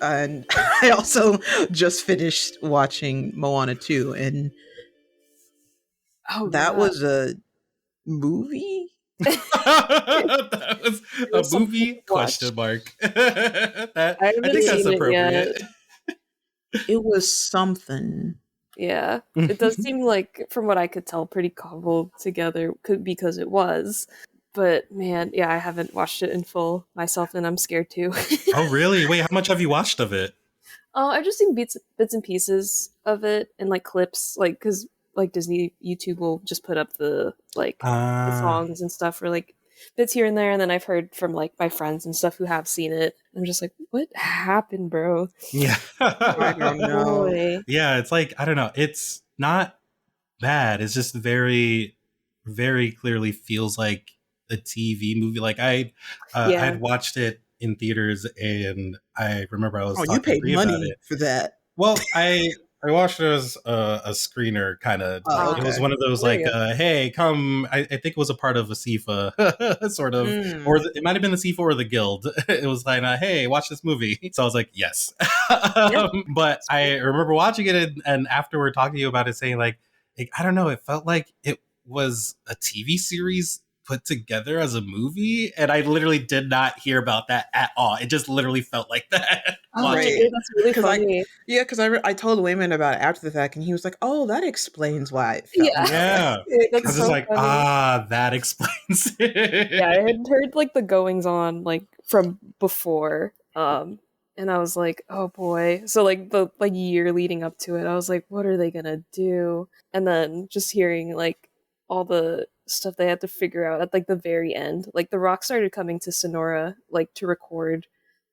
and I also just finished watching Moana 2, and that was a movie. That was a movie? Question mark. I I think that's appropriate. It was something. Yeah, it does seem like, from what I could tell, pretty cobbled together because it was. But man, yeah, I haven't watched it in full myself, and I'm scared too. Oh, really? Wait, how much have you watched of it? I've just seen bits and pieces of it and like clips, like because like Disney YouTube will just put up the the songs and stuff, or like bits here and there, and then I've heard from like my friends and stuff who have seen it. I'm just like, what happened, bro? Yeah, I don't know. Yeah, it's like, I don't know. It's not bad. It's just very, very clearly feels like a TV movie. Like I had watched it in theaters, and I remember I was you paid money for that. Well, I watched it as a screener kind of. Oh, okay. It was one of those like, hey, come. I think it was a part of a SIFA sort of, or it might have been the SIFA or the Guild. It was like, hey, watch this movie. So I was like, yes. But I remember watching it, and afterward talking to you about it, saying like, I don't know, it felt like it was a TV series put together as a movie, and I literally did not hear about that at all. It just literally felt like that. Oh, right. That's really funny. Because I told Wayman about it after the fact, and he was like, "Oh, that explains why it felt." Yeah, because it's like, that explains it. Yeah, I had heard like the goings on like from before, and I was like, oh boy. So like the year leading up to it, I was like, what are they gonna do? And then just hearing like all the stuff they had to figure out at like the very end, like The Rock started coming to Sonora like to record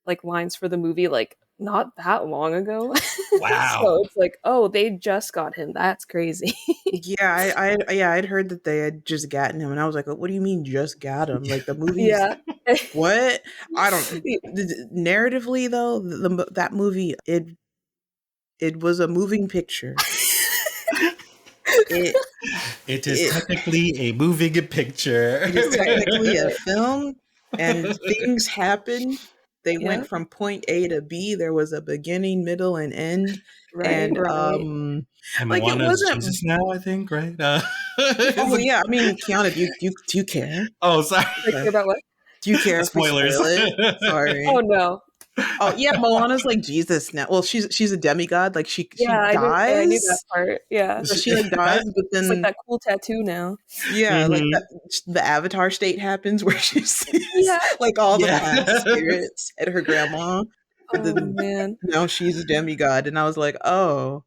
like lines for the movie like not that long ago. Wow. So it's like, oh, they just got him. That's crazy. Yeah, I'd heard that they had just gotten him, and I was like, what do you mean just got him? Like the movie? Yeah. What? I don't. Narratively though, that movie, it was a moving picture. It is technically a moving picture. It is technically a film, and things happen. They went from point A to B. There was a beginning, middle, and end. And like it wasn't Jesus now, I think, right? Oh yeah, I mean, Kiana, do you care? Oh, sorry. Care about what? Do you care? Spoilers. Sorry. Oh no. Oh yeah, Moana's like Jesus now. Well, she's a demigod. Like she dies. I knew that part. Yeah, so she like dies, but then it's like that cool tattoo now. Yeah, like the Avatar state happens where she sees like all the past spirits at her grandma. But then man, now she's a demigod, and I was like, oh,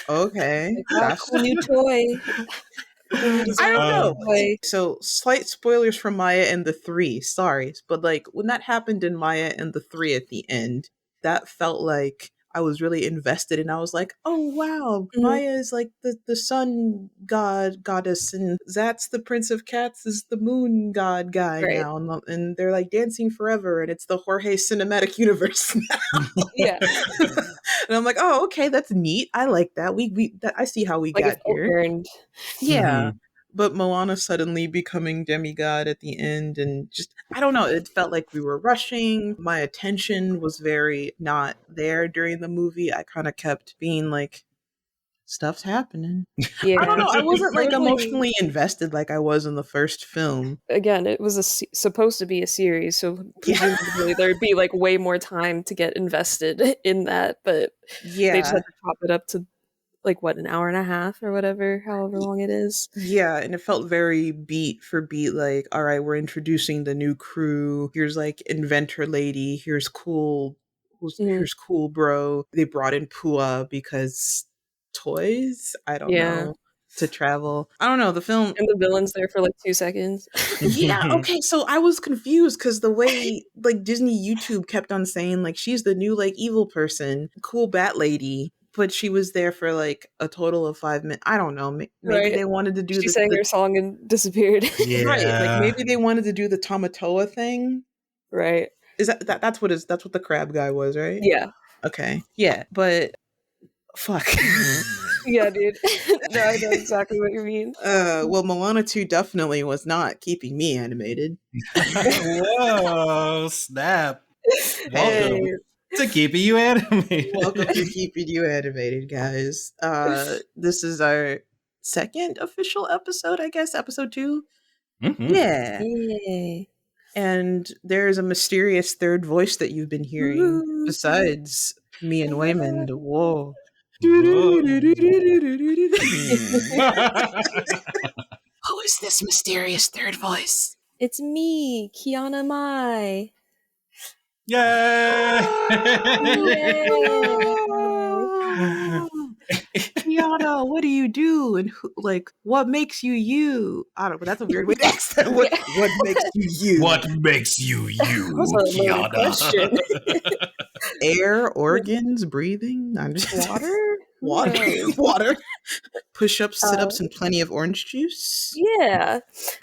okay, that's cool new toy. I don't know. So slight spoilers from Maya and the 3. Sorry, but like when that happened in Maya and the 3 at the end, that felt like I was really invested, and I was like, oh wow, Maya is like the sun goddess, and Zat's the Prince of Cats is the moon god guy now, and they're like dancing forever, and it's the Jorge cinematic universe now. Yeah. And I'm like, oh, okay, that's neat. I like that. I see how we got here. Yeah. But Moana suddenly becoming demigod at the end, and just, I don't know, it felt like we were rushing. My attention was very not there during the movie. I kind of kept being like, stuff's happening. Yeah. I don't know. I wasn't like emotionally invested like I was in the first film. Again, it was supposed to be a series, so presumably there'd be like way more time to get invested in that, but they just had to chop it up to like what, an hour and a half or whatever, however long it is. Yeah, and it felt very beat for beat, like, all right, we're introducing the new crew. Here's like inventor lady. Here's cool bro. They brought in Pua because toys. I don't know. To travel. I don't know, the film. And the villain's there for like 2 seconds. Yeah, okay, so I was confused because the way like Disney YouTube kept on saying like she's the new like evil person, cool bat lady. But she was there for like a total of 5 minutes. I don't know. Maybe they wanted to do. She sang her song and disappeared. Yeah. Right. Like maybe they wanted to do the Tamatoa thing. Right. Is that's what the crab guy was, right? Yeah. Okay. Yeah, but fuck. Yeah, dude. No, I know exactly what you mean. Well, Moana 2 definitely was not keeping me animated. Whoa, snap. Hey, To keeping you animated. Welcome to Keeping You Animated, guys. This is our second official episode, I guess, episode 2. Mm-hmm. Yeah. Yay. And there's a mysterious third voice that you've been hearing besides me and Waymond. Whoa. Whoa. Who is this mysterious third voice? It's me, Kiana Mai. Yay! Kiana, what do you do? And what makes you you? I don't know, but that's a weird way to ask that. What makes you you? What makes you you, That was a loaded question. Air, organs, breathing. I'm just Water? water. Push-ups, sit-ups, and plenty of orange juice. Yeah.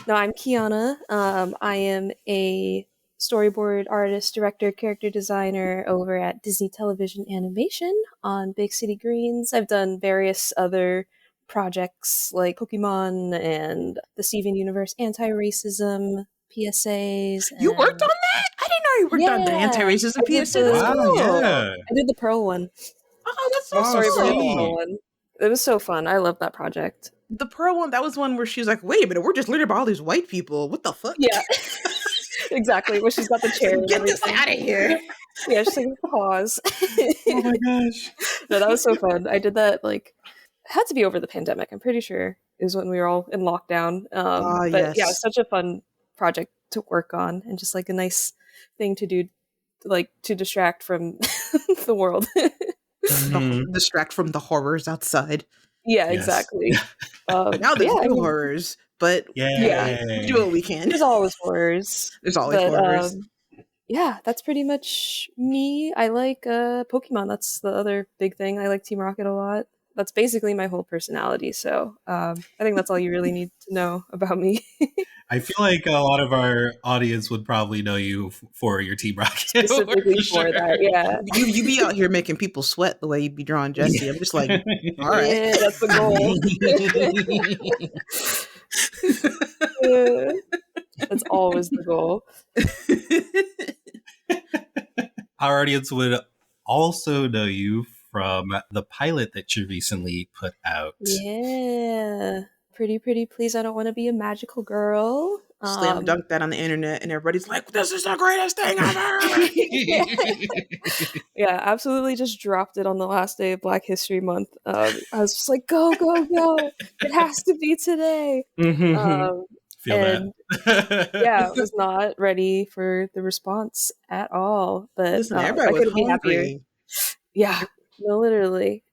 No, I'm Kiana. I am a storyboard artist, director, character designer over at Disney Television Animation on Big City Greens. I've done various other projects like Pokemon and the Steven Universe anti-racism PSAs. You worked on that? I didn't know you worked on the anti-racism I did PSA. the- That's Wow, cool. yeah. I did the Pearl one. Oh, that's so Oh, Storyboard sweet. the Pearl one. It was so fun. I love that project. The Pearl one, that was one where she was like, wait a minute, we're just learning about all these white people. What the fuck? Yeah. Exactly. Where she's got the chair. and Get this everything. out of here. Yeah, she's like, pause. Oh my gosh. No, that was so fun. I did that it had to be over the pandemic. I'm pretty sure it was when we were all in lockdown. But yes. yeah, it was such a fun project to work on and just like a nice thing to do, like to distract from the world. Distract from the horrors outside. Yeah, Yes. exactly. Now there's yeah, new horrors, but we do what we can. there's always horrors. There's always But, horrors. yeah, that's pretty much me. I like Pokemon. That's the other big thing. I like Team Rocket a lot. That's basically my whole personality. So I think that's all you really need to know about me. I feel like a lot of our audience would probably know you for your Team Rocket. Specifically for that, yeah. You be out here making people sweat the way you be drawing Jesse. I'm just like, all right. Yeah, that's the goal. That's always the goal. Our audience would also know you from the pilot that you recently put out. Yeah. Pretty please, I don't want to be a magical girl. Slam dunk that on the internet, and everybody's like, "This is the greatest thing ever!" Yeah, absolutely. Just dropped it on the last day of Black History Month. I was just like, go! It has to be today. Feel and that. Yeah, I was not ready for the response at all. But Listen, I everybody was couldn't be happier. hungry. Yeah, no, literally.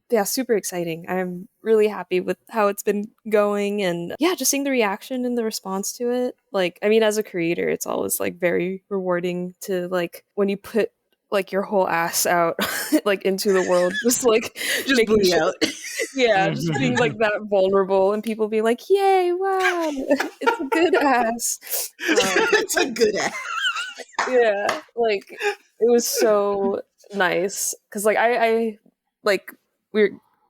Yeah, super exciting. I'm really happy with how it's been going, and yeah, just seeing the reaction and the response to it. Like, I mean, as a creator, it's always like very rewarding to like when you put like your whole ass out like into the world, just Just booty out. Yeah, just being like that vulnerable, and people being like, "Yay! Wow, it's a good ass." It's a good ass. Yeah, like it was so nice because like I like we were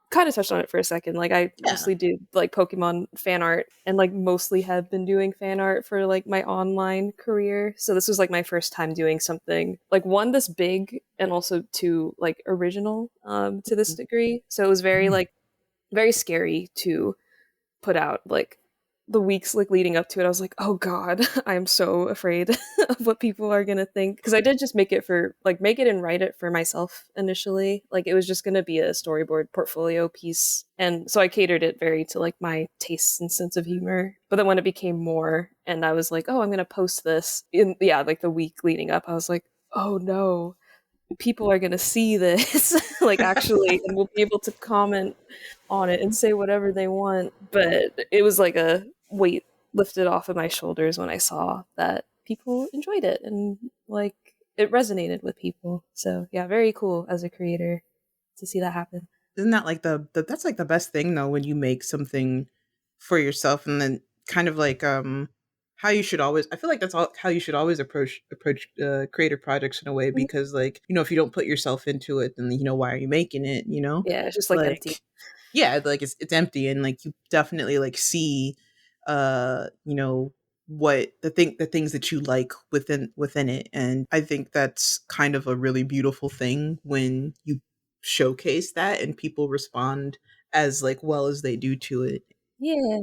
kind of touched on it for a second. Like I mostly do like Pokemon fan art, and like mostly have been doing fan art for like my online career. So this was like my first time doing something like one this big, and also two like original to this degree. So it was very like very scary to put out. Like the weeks like leading up to it, I was like, oh god, I'm so afraid of what people are gonna think, because I did just make it and write it for myself initially. Like it was just gonna be a storyboard portfolio piece, and so I catered it very to like my tastes and sense of humor. But then when it became more, and I was like, oh, I'm gonna post this in like the week leading up, I was like, oh no, people are gonna see this like actually, and will be able to comment on it and say whatever they want. But it was like a weight lifted off of my shoulders when I saw that people enjoyed it and like it resonated with people. So yeah, very cool as a creator to see that happen. Isn't that like that's like the best thing though, when you make something for yourself, and then kind of like how you should always, I feel like that's how you should always approach creative projects in a way, because like, you know, if you don't put yourself into it, then, you know, why are you making it, you know? Yeah, it's just like empty. Yeah, like it's empty, and like you definitely like see you know, what the things that you like within it. And I think that's kind of a really beautiful thing when you showcase that and people respond as like well as they do to it. Yeah.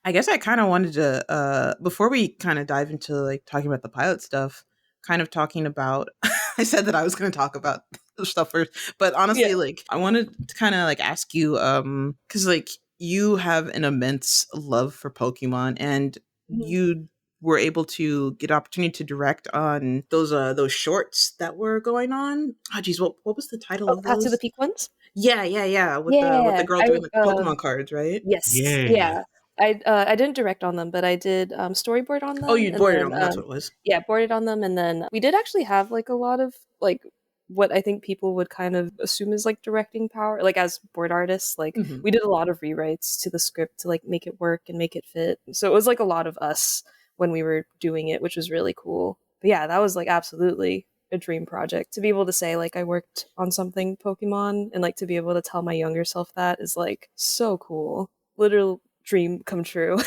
I guess I kind of wanted to before we kind of dive into like talking about the pilot stuff, kind of talking about I said that I was going to talk about the stuff first, but honestly Yeah. like I wanted to kind of like ask you cuz like you have an immense love for Pokemon, and Mhm. you were able to get opportunity to direct on those shorts that were going on. Oh geez, what was the title Oh, of Path to the those? Peak ones? Yeah, yeah, yeah, with the Yeah. girl doing like the Pokemon cards, right? Yes. Yay. Yeah. I didn't direct on them, but I did storyboard on Oh, them, you and boarded then them. That's what it was. yeah, boarded on them, and then we did actually have like a lot of like what I think people would kind of assume is like directing power, like as board artists. Like Mhm. we did a lot of rewrites to the script to like make it work and make it fit. So it was like a lot of us when we were doing it, which was really cool. But yeah, that was like absolutely a dream project to be able to say like I worked on something Pokemon, and like to be able to tell my younger self that is like so cool. Literal dream come true.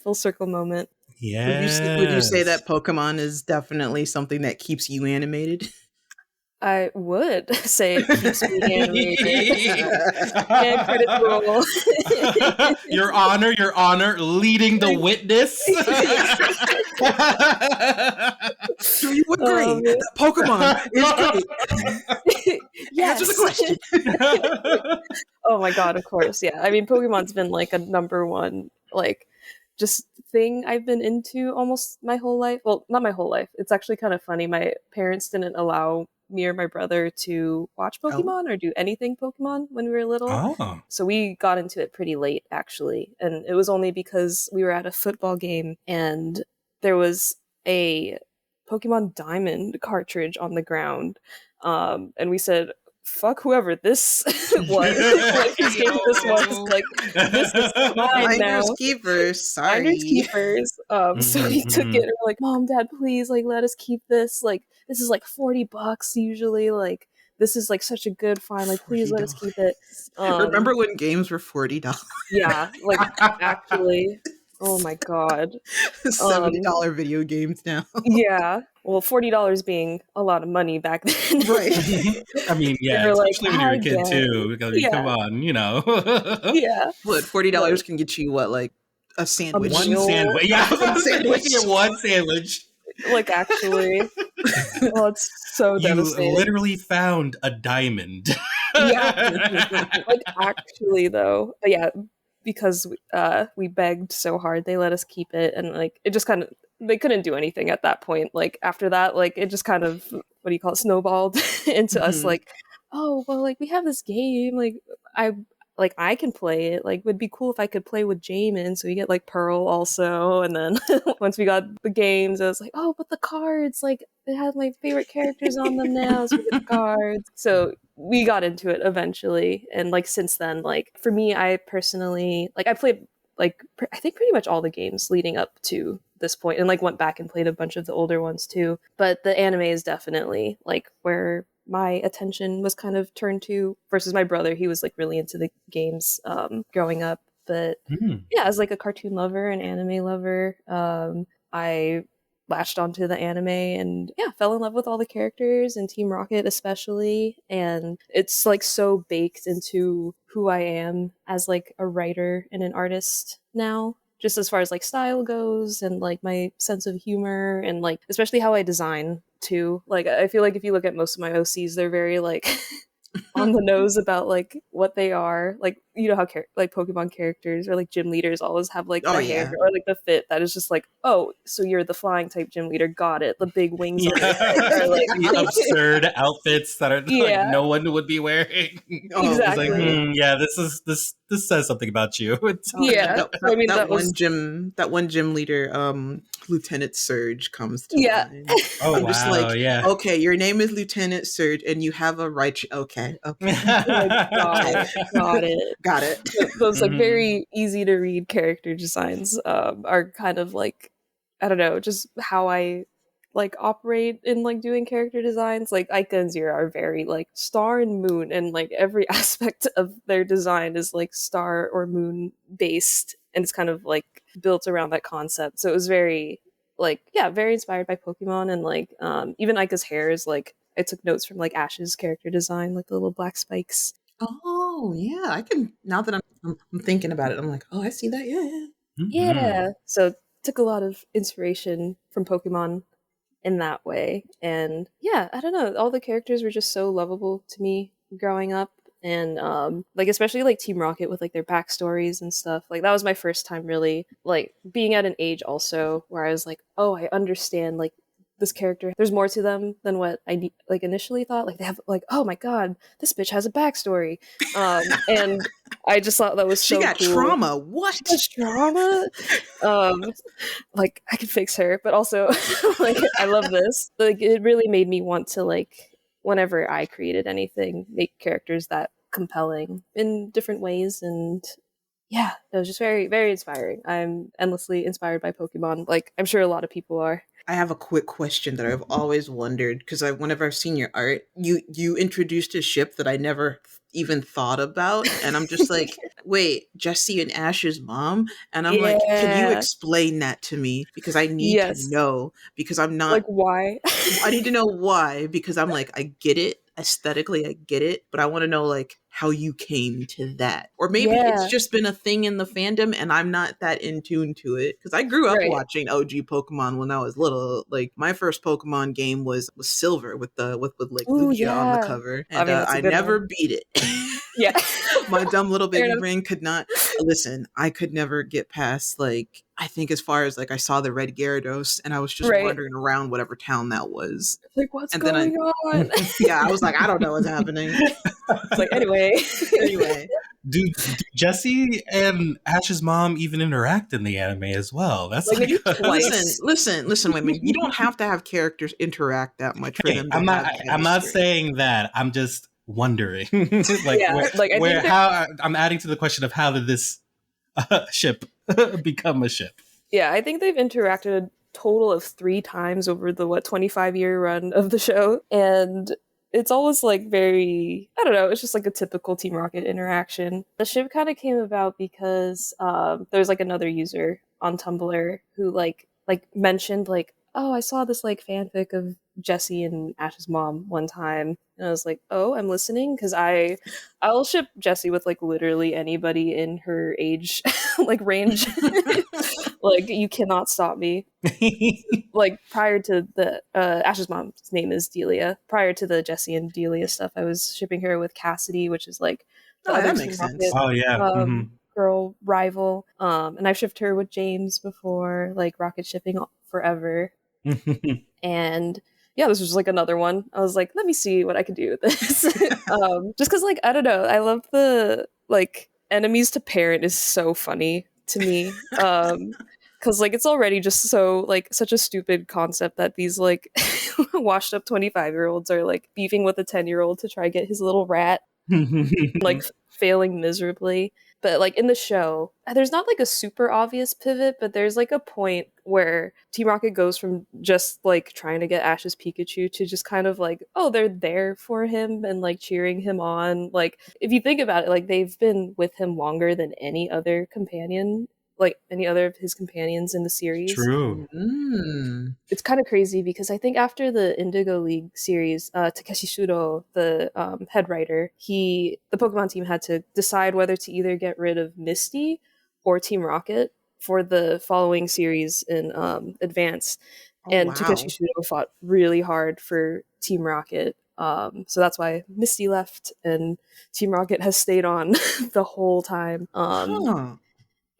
Full circle moment. Would you say Yes. that Pokemon is definitely something that keeps you animated? I would say it keeps me animated. And credit roll. Your honor, leading the witness. Do you agree um, that Pokemon is great? Answer the yes. question. Oh my god, of course. Yeah. I mean, Pokemon's been like a number one, like, just thing I've been into almost my whole life. Well, not my whole life. It's actually kind of funny. My parents didn't allow me or my brother to watch Oh, Pokemon or do anything Pokemon when we were little. Oh. So we got into it pretty late, actually. And it was only because we were at a football game and there was a Pokemon Diamond cartridge on the ground. And we said, fuck whoever this was, like whose game this was, like this is mine now. Finders keepers. Finders Sorry. keepers. So Mhm, we took it mhm. and we're like, Mom, Dad, please, like let us keep this. Like this is like $40 usually. Like this is like such a good find. Like please let us $40. keep it. Remember when games were $40? Yeah, like actually. Oh my god. Um $70 video games now. yeah. Well, $40 being a lot of money back then. Right. I mean, And yeah, we're like, especially when you're a kid again. too. I mean, come Yeah. on, you know. Yeah. What, $40 Like can get you what, like a a One sandwich? meal. sandwich. Yeah, One you can sandwich. get one sandwich. Like actually. Oh, it's so You devastating. literally found a diamond. Yeah. Like actually though. But yeah, because we begged so hard, they let us keep it, and like it just kind of they couldn't do anything at that point. Like after that, like it just kind of what do you call it, snowballed into us Mhm. like, oh well, like we have this game, I I can play it. Like would be cool if I could play with Jamin, so we get like Pearl also, and then once we got the games, I was like, oh, but the cards, like it has my favorite characters on them now, so we get the cards. So we got into it eventually, and like since then, like for me, I personally like I played like I think pretty much all the games leading up to this point, and like went back and played a bunch of the older ones too. But the anime is definitely like where my attention was kind of turned to versus my brother. He was like really into the games growing up, but Hmm. yeah, as like a cartoon lover and anime lover, I latched onto the anime and yeah, fell in love with all the characters and Team Rocket especially. And it's like so baked into who I am as like a writer and an artist now. Just as far as like style goes and like my sense of humor and like especially how I design too. Like I feel like if you look at most of my OCs, they're very like on the nose about like what they are. Like you know how like Pokemon characters or like gym leaders always have like Oh the hair yeah. or like the fit that is just like, oh, so you're the flying type gym leader. Got it. The big wings on your head. Yeah, Or the like absurd outfits that are like yeah, no one would be wearing. Oh It's like, exactly. yeah. yeah, this says something about you. Oh yeah. Yeah. So I mean That one gym leader, Lieutenant Surge comes to yeah. mind. Oh I'm just wow, like, yeah. okay, your name is Lieutenant Surge and you have a right okay, okay, Like okay. got it. Got it. Those like Mhm. very easy to read character designs are kind of like I don't know, just how I like operate in like doing character designs. Like Ica and Zero are very like star and moon, and like every aspect of their design is like star or moon based. and it's kind of like built around that concept. So it was very like, yeah, very inspired by Pokemon. And like even Aika's hair is like, I took notes from like Ash's character design, like the little black spikes. Oh yeah, I can. Now that I'm thinking about it, I'm like, oh, I see that. Yeah, yeah. Yeah, so took a lot of inspiration from Pokemon in that way. And yeah, I don't know, all the characters were just so lovable to me growing up. And like especially like Team Rocket with like their backstories and stuff. Like that was my first time really like being at an age also where I was like, oh, I understand like this character. There's more to them than what like initially thought. Like they have like, oh my god, this bitch has a backstory. And I just thought that was She so got cool. trauma. What? She has trauma. Like I can fix her, but also like I love this. Like it really made me want to like whenever I created anything, make characters that compelling in different ways. And yeah, it was just very, very inspiring. I'm endlessly inspired by Pokemon. Like I'm sure a lot of people are. I have a quick question that I've always wondered because whenever I've seen your art, you introduced a ship that I never even thought about, and I'm just like, wait, Jesse and Ash's mom, and I'm like, can you Yeah. explain that to me because I need to Yes. know because I'm not. Like why? I need to know why because I'm like, I get it aesthetically, I get it, but I want to know like how you came to that, or maybe it's Yeah. just been a thing in the fandom and I'm not that in tune to it because I grew up Right. watching OG Pokemon when I was little. Like my first Pokemon game was Silver with like Ooh, Lugia on the yeah. cover, I and mean that's a I good never one. beat it. Yeah. My dumb little Fair baby enough. brain could not listen. I could never get past like I think as far as like I saw the red Gyarados and I was just Right. wandering around whatever town that was. Like what's And then I going on? yeah, I was like, I don't know what's happening. It's like anyway. Anyway. Do Jesse and Ash's mom even interact in the anime as well? That's Like maybe listen, twice. listen, women. You don't have to have characters interact that much for Hey, them to have I'm not chemistry. saying that. I'm just wondering, like Yeah, like I think how I'm adding to the question of how did this ship become a ship? yeah, I think they've interacted a total of 3 times over the 25-year run of the show, and it's always like very, I don't know, it's just like a typical Team Rocket interaction. The ship kind of came about because there's like another user on Tumblr who like mentioned like, oh, I saw this like fanfic of Jesse and Ash's mom one time, and I was like, oh, I'm listening because I'll ship Jessie with like literally anybody in her age like range. Like you cannot stop me. Like prior to the Ash's mom's name is Delia. Prior to the Jessie and Delia stuff, I was shipping her with Cassidy, which is like the Oh, other that Team makes Rocket sense. Oh yeah. girl rival. And I've shipped her with James before, like rocket shipping forever. And yeah, this was like another one. I was like, let me see what I can do with this. Just because like I don't know, I love the like enemies to parent is so funny to me. Because like it's already just so like such a stupid concept that these like washed up 25-year-olds are like beefing with a 10-year-old to try to get his little rat, like failing miserably. But like in the show, there's not like a super obvious pivot, but there's like a point where Team Rocket goes from just like trying to get Ash's Pikachu to just kind of like, oh, they're there for him and like cheering him on. Like if you think about it, like they've been with him longer than any other companion, like any other of his companions in the series. True. It's kind of crazy because I think after the Indigo League series, Takeshi Shudo, the head writer, the Pokemon team had to decide whether to either get rid of Misty or Team Rocket for the following series in Advance. Oh And Takeshi wow. Shudo fought really hard for Team Rocket. So that's why Misty left and Team Rocket has stayed on the whole time. Huh.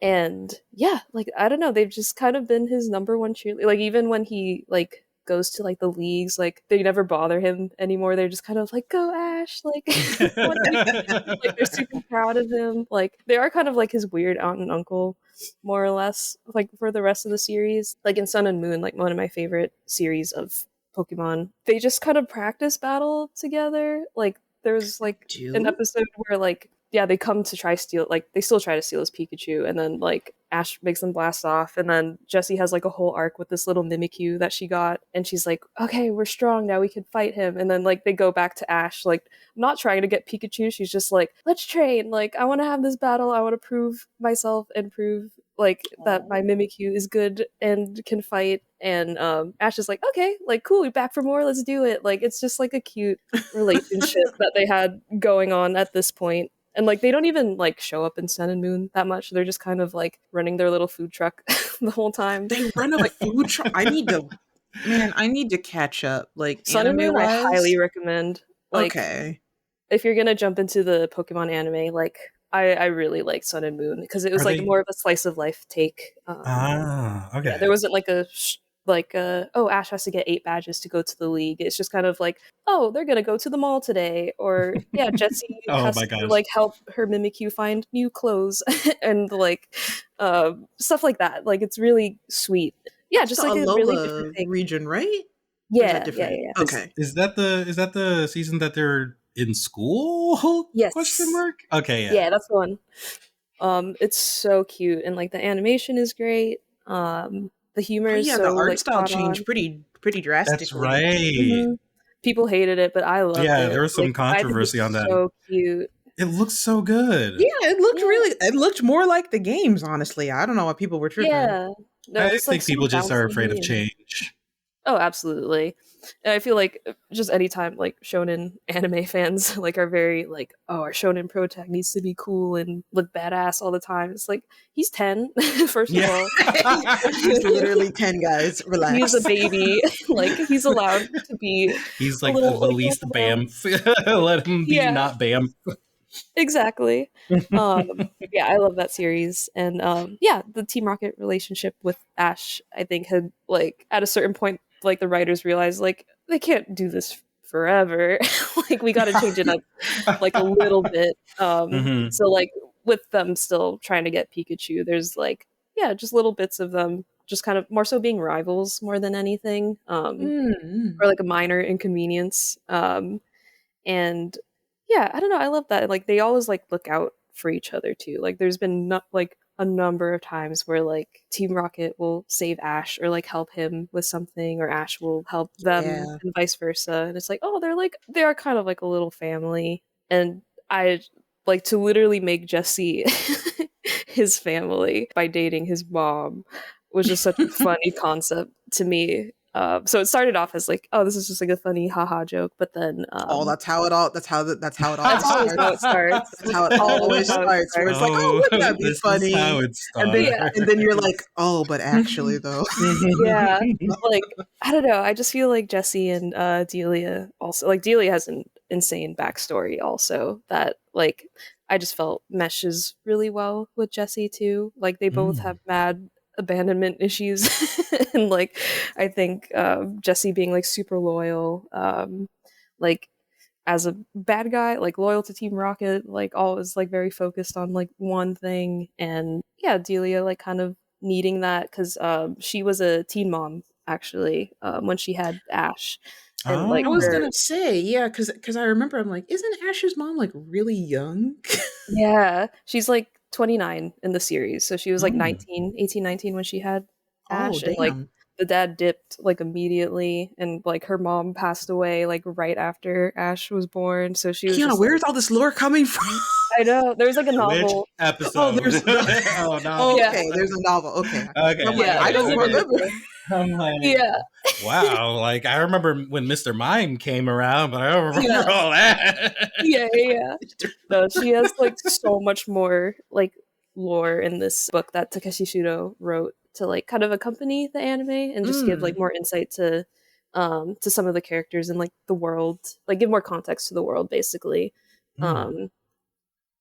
And yeah, like I don't know, they've just kind of been his number one cheerleader. Like even when he like goes to like the leagues, like they never bother him anymore. They're just kind of like, go Ash, like what do you do? Like they're super proud of him. Like they are kind of like his weird aunt and uncle, more or less, like for the rest of the series. Like in Sun and Moon, like one of my favorite series of Pokemon, they just kind of practice battle together. Like there was like an Do? episode where like yeah, they come to try steal, like they still try to steal his Pikachu, and then like Ash makes them blast off, and then Jessie has like a whole arc with this little Mimikyu that she got, and she's like, okay, we're strong now, we can fight him, and then like they go back to Ash, like not trying to get Pikachu, she's just like, let's train, like I want to have this battle, I want to prove myself and prove like that my Mimikyu is good and can fight, and Ash is like, okay, like cool, we back for more, let's do it. Like it's just like a cute relationship that they had going on at this point. And like they don't even like show up in Sun and Moon that much. They're just kind of like running their little food truck the whole time. They run a food truck. I need to catch up. Like Sun and anime Moon, I highly wise. recommend. Like, Okay. if you're gonna jump into the Pokemon anime, like I really like Sun and Moon because it was Are like they- more of a slice of life take. Okay. Yeah, there wasn't like oh, Ash has to get 8 badges to go to the league. It's just kind of like, oh, they're gonna go to the mall today, or yeah, Jessie Oh has my to gosh. like help her Mimikyu find new clothes and like stuff like that. Like it's really sweet. Yeah, just The like a really Alola different take. region, right? Or is Yeah, that different? yeah. Okay. Is that the season that they're in school? Yes. Question mark. Okay. Yeah. Yeah, that's the one. It's so cute, and like the animation is great. The humor Oh is yeah, the so art like style spot changed on. pretty That's drastically. right. Mhm. People hated it, but I loved Yeah, it. there was some Like, I think controversy it's on that. so cute. It looks so good. Yeah, it looked more like the games, honestly. I don't know why people were tripping. Yeah. No, I it's like think so people just are afraid of bouncy and change. oh, absolutely. And I feel like just anytime like shonen anime fans like are very like, oh, our shonen pro tag needs to be cool and look badass all the time. It's like he's 10, first of Yeah. all. He's literally 10 guys. Relax. He's a baby. Like he's allowed to be He's a like little the like least wild. Bamf. Let him be Yeah, not Bamf. exactly. Yeah, I love that series. And yeah, the Team Rocket relationship with Ash, I think had like at a certain point like the writers realized like they can't do this forever. Like we got to change it up like a little bit. Mhm. So like with them still trying to get Pikachu, there's like yeah, just little bits of them just kind of more so being rivals more than anything. Mm. Or like a minor inconvenience. And yeah, I don't know, I love that. Like they always like look out for each other too. Like there's been not like a number of times where like Team Rocket will save Ash or like help him with something, or Ash will help them Yeah. and vice versa. And it's like, oh, they are kind of like a little family. And I like to literally make Jesse his family by dating his mom was just such a funny concept to me. So it started off as like, oh, this is just like a funny haha joke, but then Oh, that's how it that's always always how it starts. starts. That's how it Always always how it starts. Where it's like, oh, Oh, wouldn't that be this funny? is how it And starts. then you're like, oh, but actually though. Yeah, like I don't know. I just feel like Jesse and Delia also like Delia has an insane backstory also that like I just felt meshes really well with Jesse too. Like they both have mad abandonment issues, and like I think Jesse being like super loyal, like as a bad guy, like loyal to Team Rocket, like always like very focused on like one thing, and yeah, Delia like kind of needing that because she was a teen mom actually when she had Ash, and like I was Oh. her gonna say, yeah, because I remember I'm like, isn't Ash's mom like really young? yeah, she's like 29 in the series, so she was like Oh. 18, 19 when she had Oh, Ash, and like damn. the dad dipped like immediately, and like her mom passed away like right after Ash was born, so she was Kiana, just like, where's all this lore coming from? I know there's like a Which novel. episode? Oh, there's Oh no. Yeah. okay, there's a novel. Okay. Okay. I'm like, Yeah, I there's don't a remember. I'm like, Yeah, wow. Like I remember when Mr. Mime came around, but I don't remember Yeah. all that. yeah. No, she has like so much more like lore in this book that Takeshi Shudo wrote to like kind of accompany the anime and just give like more insight to some of the characters and like the world, like give more context to the world basically. Um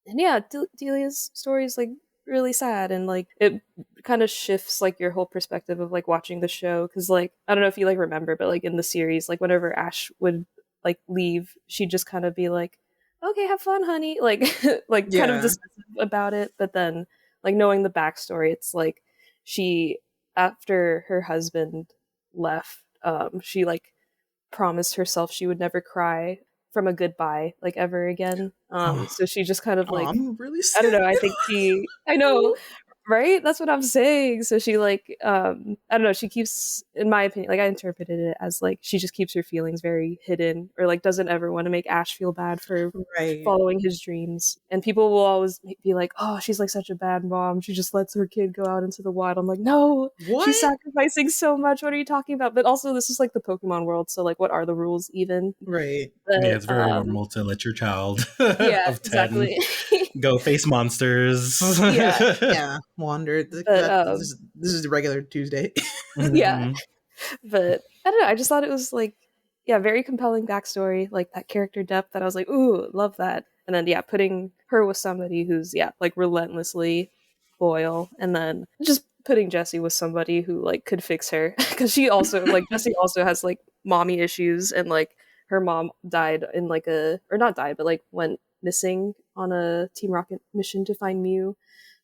and yeah, Delia's story is like really sad, and like it kind of shifts like your whole perspective of like watching the show, because like I don't know if you like remember, but like in the series, like whenever Ash would like leave, she'd just kind of be like, okay, have fun, honey, like like kind of Yeah. dismissive about it. But then like knowing the backstory, it's like she, after her husband left, she like promised herself she would never cry from a goodbye like ever again. Oh. So she just kind of Oh, like, I'm really I don't sad. know, I think she, I know, Right? That's what I'm saying. So she like I don't know, she keeps, in my opinion, like I interpreted it as like she just keeps her feelings very hidden, or like doesn't ever want to make Ash feel bad for Right. following his dreams. And people will always be like, "Oh, she's like such a bad mom. She just lets her kid go out into the wild." I'm like, "No, What? she's sacrificing so much. What are you talking about?" But also this is like the Pokemon world, so like what are the rules even? Right. Yeah, But it's very normal to let your child yeah, of 10 exactly. go face monsters. Yeah. Yeah. Wander. But This is regular Tuesday. yeah. Mhm. But I don't know, I just thought it was like, yeah, very compelling backstory, like that character depth that I was like, ooh, love that. And then yeah, putting her with somebody who's like relentlessly loyal, and then just putting Jessie with somebody who like could fix her, because she also like Jessie also has like mommy issues, and like her mom died in like or not died, but like went missing on a Team Rocket mission to find Mew.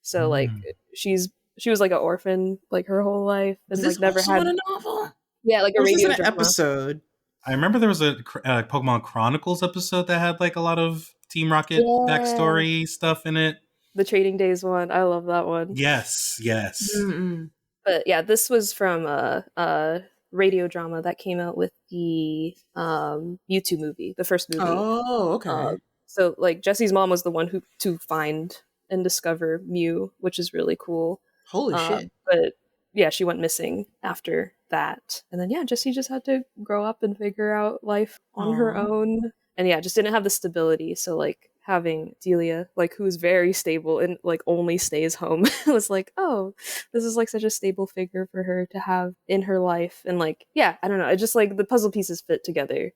So like Mm. she was like an orphan like her whole life, Was and this like never also in had, a novel? yeah, like a Or was this radio in an drama. episode? I remember there was a Pokemon Chronicles episode that had like a lot of Team Rocket Yeah, backstory stuff in it. the Trading Days one. I love that one. Yes, yes. Mm-mm. But yeah, this was from a radio drama that came out with the Mewtwo movie, the first movie. Oh, Uh, okay. so like Jesse's mom was the one who to find and discover Mew, which is really cool. Holy shit. But yeah, she went missing after that, and then yeah, Jessie just had to grow up and figure out life on her Aw. own, and yeah, just didn't have the stability. So like having Delia, like who's very stable and like only stays home, was like, oh, this is like such a stable figure for her to have in her life, and like yeah, I don't know, it just like the puzzle pieces fit together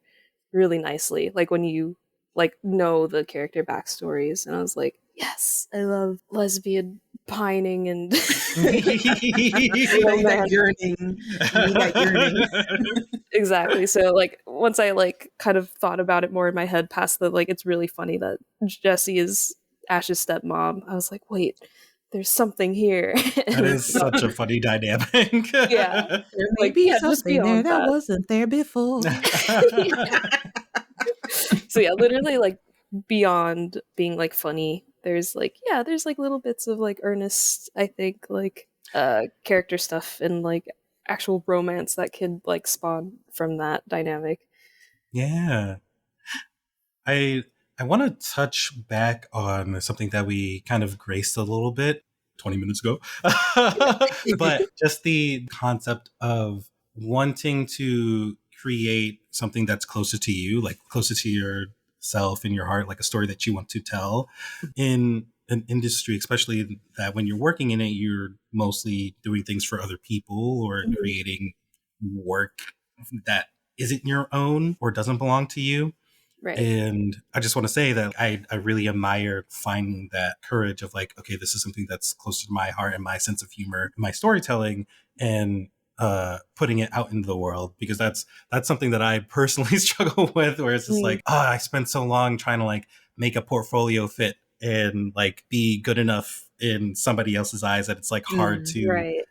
really nicely. Like when you like know the character backstories, and I was like, yes, I love lesbian pining and You need that romance. yearning. You need that yearning. Exactly. So like once I like kind of thought about it more in my head past the like it's really funny that Jessie is Ash's stepmom, I was like, wait, there's something here. That And is it's not, such a funny dynamic. yeah. There may Like be yeah, just something there beyond that that. wasn't there before. So yeah, literally like beyond being like funny, there's like yeah, there's like little bits of like earnest, I think, like character stuff and like actual romance that could like spawn from that dynamic. Yeah. I I want to touch back on something that we kind of graced a little bit 20 minutes ago. But just the concept of wanting to create something that's closer to you, like closer to yourself in your heart, like a story that you want to tell in an industry, especially that when you're working in it, you're mostly doing things for other people or Mhm. creating work that isn't your own or doesn't belong to you. Right. And I just want to say that I really admire finding that courage of like, okay, this is something that's closer to my heart and my sense of humor, my storytelling, and putting it out into the world, because that's something that I personally struggle with, where it's just Mm. like, I spent so long trying to like make a portfolio fit and like be good enough in somebody else's eyes that it's like hard to Right.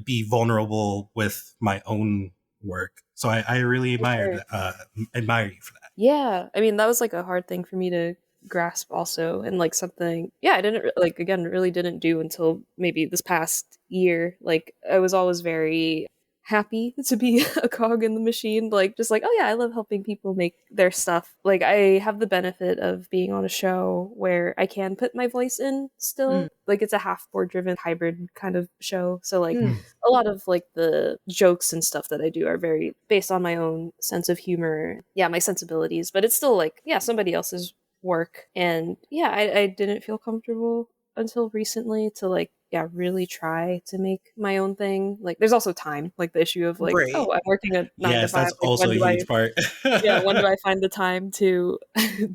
be vulnerable with my own work. So I really For sure. admire you for that. Yeah, I mean that was like a hard thing for me to grasp also, and like something yeah I didn't like again really didn't do until maybe this past year. Like I was always very happy to be a cog in the machine, like just like oh yeah, I love helping people make their stuff. Like I have the benefit of being on a show where I can put my voice in still. Mm. Like it's a half board driven hybrid kind of show, so like Mm. a lot of like the jokes and stuff that I do are very based on my own sense of humor. Yeah, my sensibilities, but it's still like, yeah, somebody else's work. And yeah, I didn't feel comfortable until recently to like, yeah, really try to make my own thing. Like there's also time, like the issue of like, Right. oh, I'm working a 9 to Yes, 5. that's Like also when a do I huge part. yeah, when do I find the time to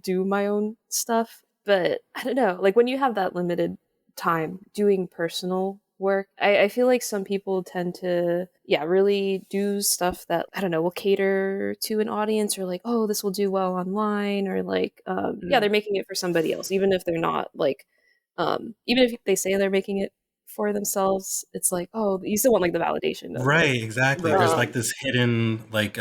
do my own stuff? But I don't know, like when you have that limited time doing personal work, I feel like some people tend to, yeah, really do stuff that, I don't know, will cater to an audience, or like, oh, this will do well online, or like, yeah, they're making it for somebody else, even if they're not like, even if they say they're making it for themselves, it's like, oh, you still want like the validation of like, Right, exactly. There's Right. like this hidden like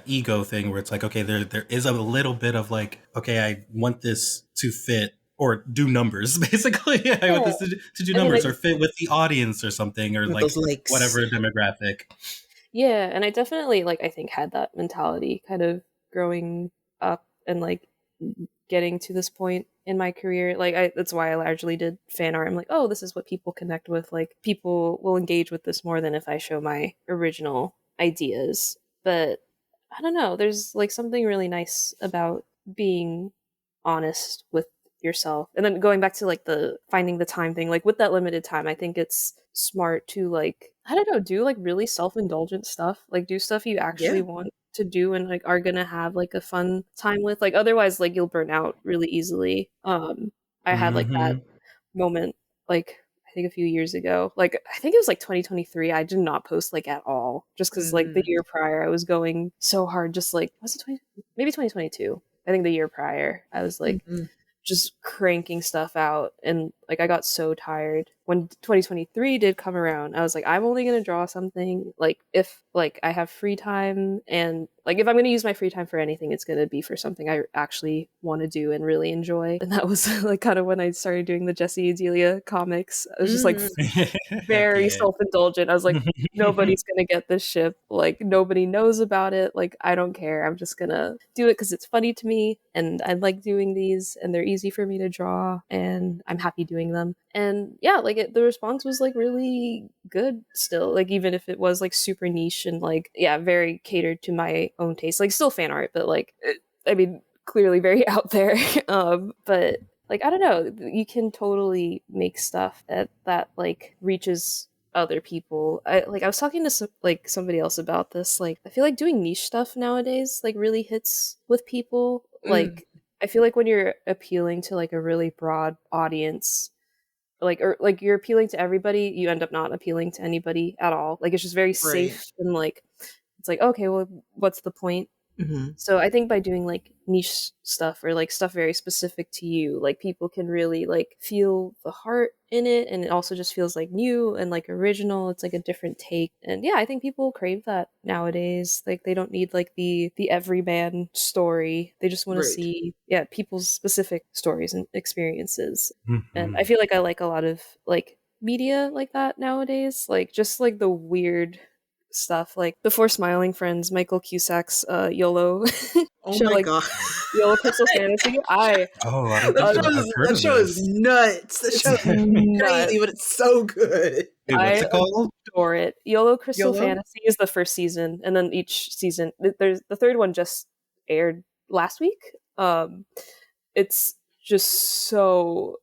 ego thing where it's like, okay, there is a little bit of like, okay, I want this to fit or do numbers basically. I want this to do numbers or fit with the audience or something, or like whatever demographic. Yeah, and I definitely like I think had that mentality kind of growing up and like getting to this point in my career. Like that's why I largely did fan art. I'm like, oh, this is what people connect with. Like people will engage with this more than if I show my original ideas. But I don't know, there's like something really nice about being honest with yourself. And then going back to like the finding the time thing, like with that limited time, I think it's smart to like, I don't know, do like really self-indulgent stuff. Like do stuff you actually want to do and like are gonna have like a fun time with. Like otherwise like you'll burn out really easily. I had like that moment like I think a few years ago. Like I think it was like 2023. I did not post like at all. Just because like the year prior I was going so hard, just like was it maybe 2022. I think the year prior, I was like just cranking stuff out. And like, I got so tired. When 2023 did come around, I was like, I'm only going to draw something like if like I have free time, and like if I'm going to use my free time for anything, it's going to be for something I actually want to do and really enjoy. And that was like kind of when I started doing the Jessie Adelia comics. I was just like very self-indulgent. I was like, nobody's going to get this ship. Like nobody knows about it. Like I don't care. I'm just going to do it because it's funny to me and I like doing these and they're easy for me to draw and I'm happy doing them. And yeah, like the response was like really good still, like even if it was like super niche and like yeah, very catered to my own taste, like still fan art, but like I mean clearly very out there. But like I don't know, you can totally make stuff that like reaches other people. I was talking to somebody else about this. Like I feel like doing niche stuff nowadays like really hits with people. Like I feel like when you're appealing to like a really broad audience, like or like you're appealing to everybody, you end up not appealing to anybody at all. Like it's just very safe and like it's like okay, well what's the point? So I think by doing like niche stuff or like stuff very specific to you, like people can really like feel the heart in it, and it also just feels like new and like original. It's like a different take, and yeah, I think people crave that nowadays. Like they don't need like the everyman story. They just want to see people's specific stories and experiences. And I feel like I like a lot of like media like that nowadays, like just like the weird stuff. Like before Smiling Friends, Michael Cusack's YOLO show, like god, YOLO Crystal Fantasy. That show is nuts. That show is crazy, but it's so good. Wait, what's it called? Adore it. YOLO Crystal Fantasy is the first season, and then each season there's the third one just aired last week. It's just so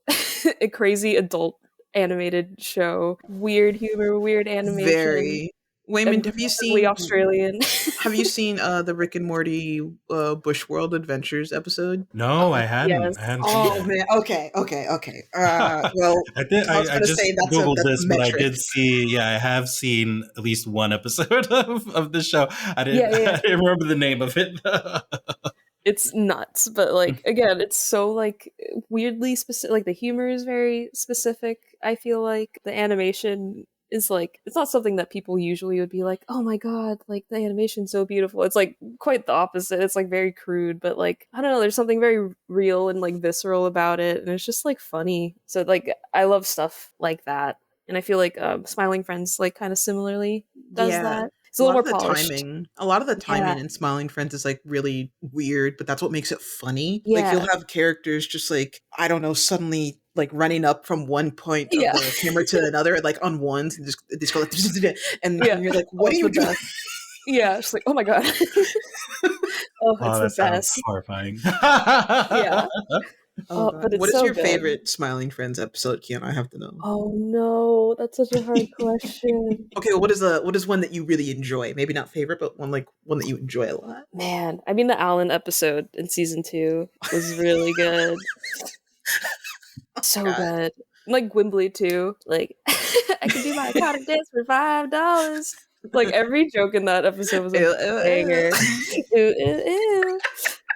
a crazy adult animated show, weird humor, weird animation. Very. Wayman, have you seen Australian? Have you seen the Rick and Morty Bushworld Adventures episode? No, I hadn't. Yes. I hadn't Oh seen man, okay. Well, I just googled this, but I did see. Yeah, I have seen at least one episode of the show. I didn't remember the name of it. It's nuts, but like again, it's so like weirdly specific. Like the humor is very specific. I feel like the animation is like, it's not something that people usually would be like, oh my god, like the animation's so beautiful. It's like quite the opposite. It's like very crude, but like I don't know, there's something very real and like visceral about it, and it's just like funny. So like I love stuff like that, and I feel like Smiling Friends like kind of similarly does that. It's a little more polished. A lot of the timing in Smiling Friends is like really weird, but that's what makes it funny. Like you'll have characters just like, I don't know, suddenly like running up from one point of the camera to another, like on ones, and just go like, and you're like, what are you doing? Yeah, it's like, oh my god. It's the best. Horrifying. Yeah. But what is your favorite Smiling Friends episode, Kiana? I have to know. Oh no, that's such a hard question. Okay, well, what is one that you really enjoy? Maybe not favorite, but one that you enjoy a lot. Man, I mean the Alan episode in season 2 was really good. So good. Like Gwimbly too. Like I can do my iconic dance for $5. Like every joke in that episode was a banger. Ew.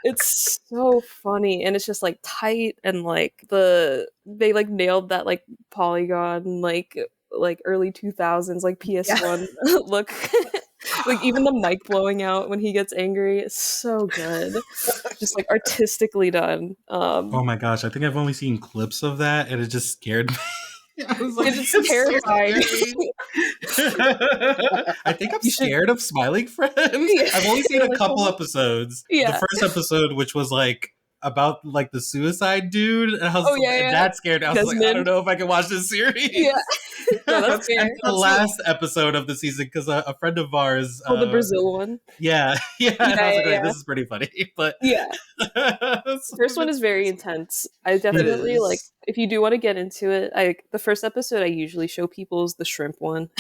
It's so funny, and it's just like tight, and like they like nailed that like polygon like early 2000s like PS1 look. Like even the mic blowing out when he gets angry is so good. Just like artistically done. Oh my gosh, I think I've only seen clips of that and it just scared me. I was like, it's terrifying. I think I'm You should- scared of smiling friends. Yeah. I've only seen a Like, couple oh. episodes. Yeah. The first episode, which was like about like the suicide dude, and I was that scared me. I was Desmond. like, I don't know if I can watch this series. Yeah. No, that's fair. And the last episode of the season, because a friend of ours, the Brazil one. Yeah. And I was like, this is pretty funny. But yeah, first one is very intense. I definitely like if you do want to get into it. The first episode I usually show people is the shrimp one.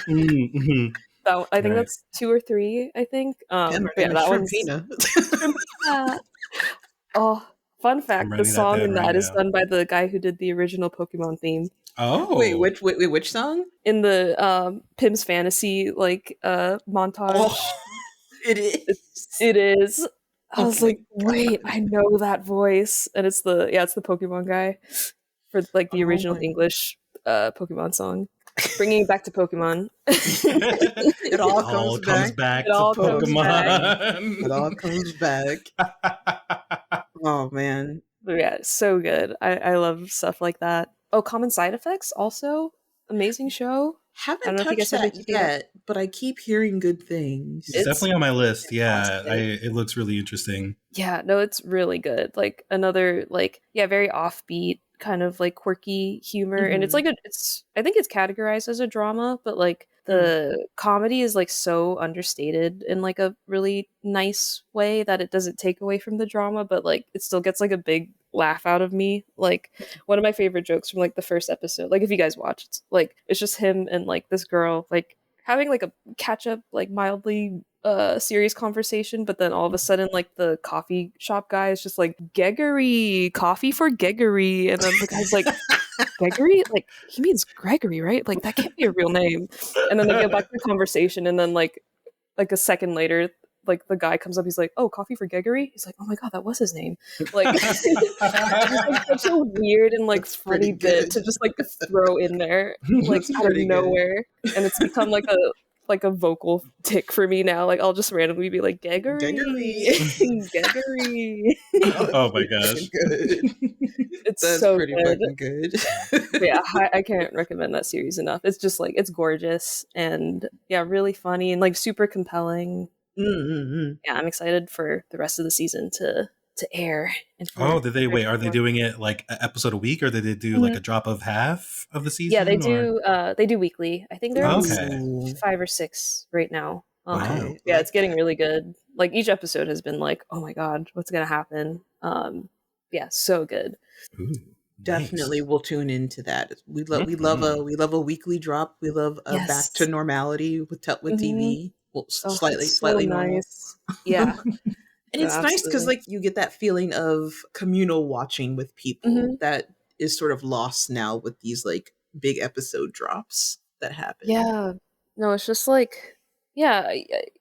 Mm-hmm. That I think that's 2 or 3. I think. That one's. Oh, fun fact: the song in that is done by the guy who did the original Pokemon theme. Oh, wait, which song? In the Pim's Fantasy montage. Oh, it is. It is. I was like, wait, I know that voice, and it's the Pokemon guy for like the original English Pokemon song. Bringing it back to Pokemon. It all comes back. It all comes back. It all comes back. Oh man. But yeah, so good. I love stuff like that. Oh, Common Side Effects also amazing show. Haven't touched that yet, but I keep hearing good things. It's definitely on my list. Yeah, it looks really interesting. Yeah, no, it's really good. Like another very offbeat kind of like quirky humor, and it's like I think it's categorized as a drama, but like the comedy is like so understated in like a really nice way that it doesn't take away from the drama, but like it still gets like a big laugh out of me. Like one of my favorite jokes from like the first episode, like if you guys watch, it's just him and like this girl like having like a catch up, like mildly serious conversation, but then all of a sudden like the coffee shop guy is just like, Gregory, coffee for Gregory, and then the guy's like, Gregory, like he means Gregory, right? Like that can't be a real name. And then they get back to the conversation, and then like a second later, like the guy comes up, he's like, oh, coffee for Gregory. He's like, oh my god, that was his name. Like it's like such a weird and like funny bit to just like throw in there like out of nowhere, and it's become like a vocal tick for me now. Like I'll just randomly be like, Gregory. Gregory. Oh my gosh. That's so pretty fucking good. Yeah, I can't recommend that series enough. It's just like, it's gorgeous and yeah, really funny and like super compelling. Mm-hmm. Yeah, I'm excited for the rest of the season to air. Are they doing it like an episode a week, or did they do like a drop of half of the season? Yeah, they do weekly. I think they're on 5 or 6 right now. Wow. Yeah, it's getting really good. Like each episode has been like, oh my god, what's gonna happen? Yeah, so good. Ooh, definitely we'll tune into that. We love a weekly drop. We love a back to normality with TV. Well, slightly nice. Yeah. And it's nice because like you get that feeling of communal watching with people that is sort of lost now with these like big episode drops that happen. Yeah. No, it's just like, yeah,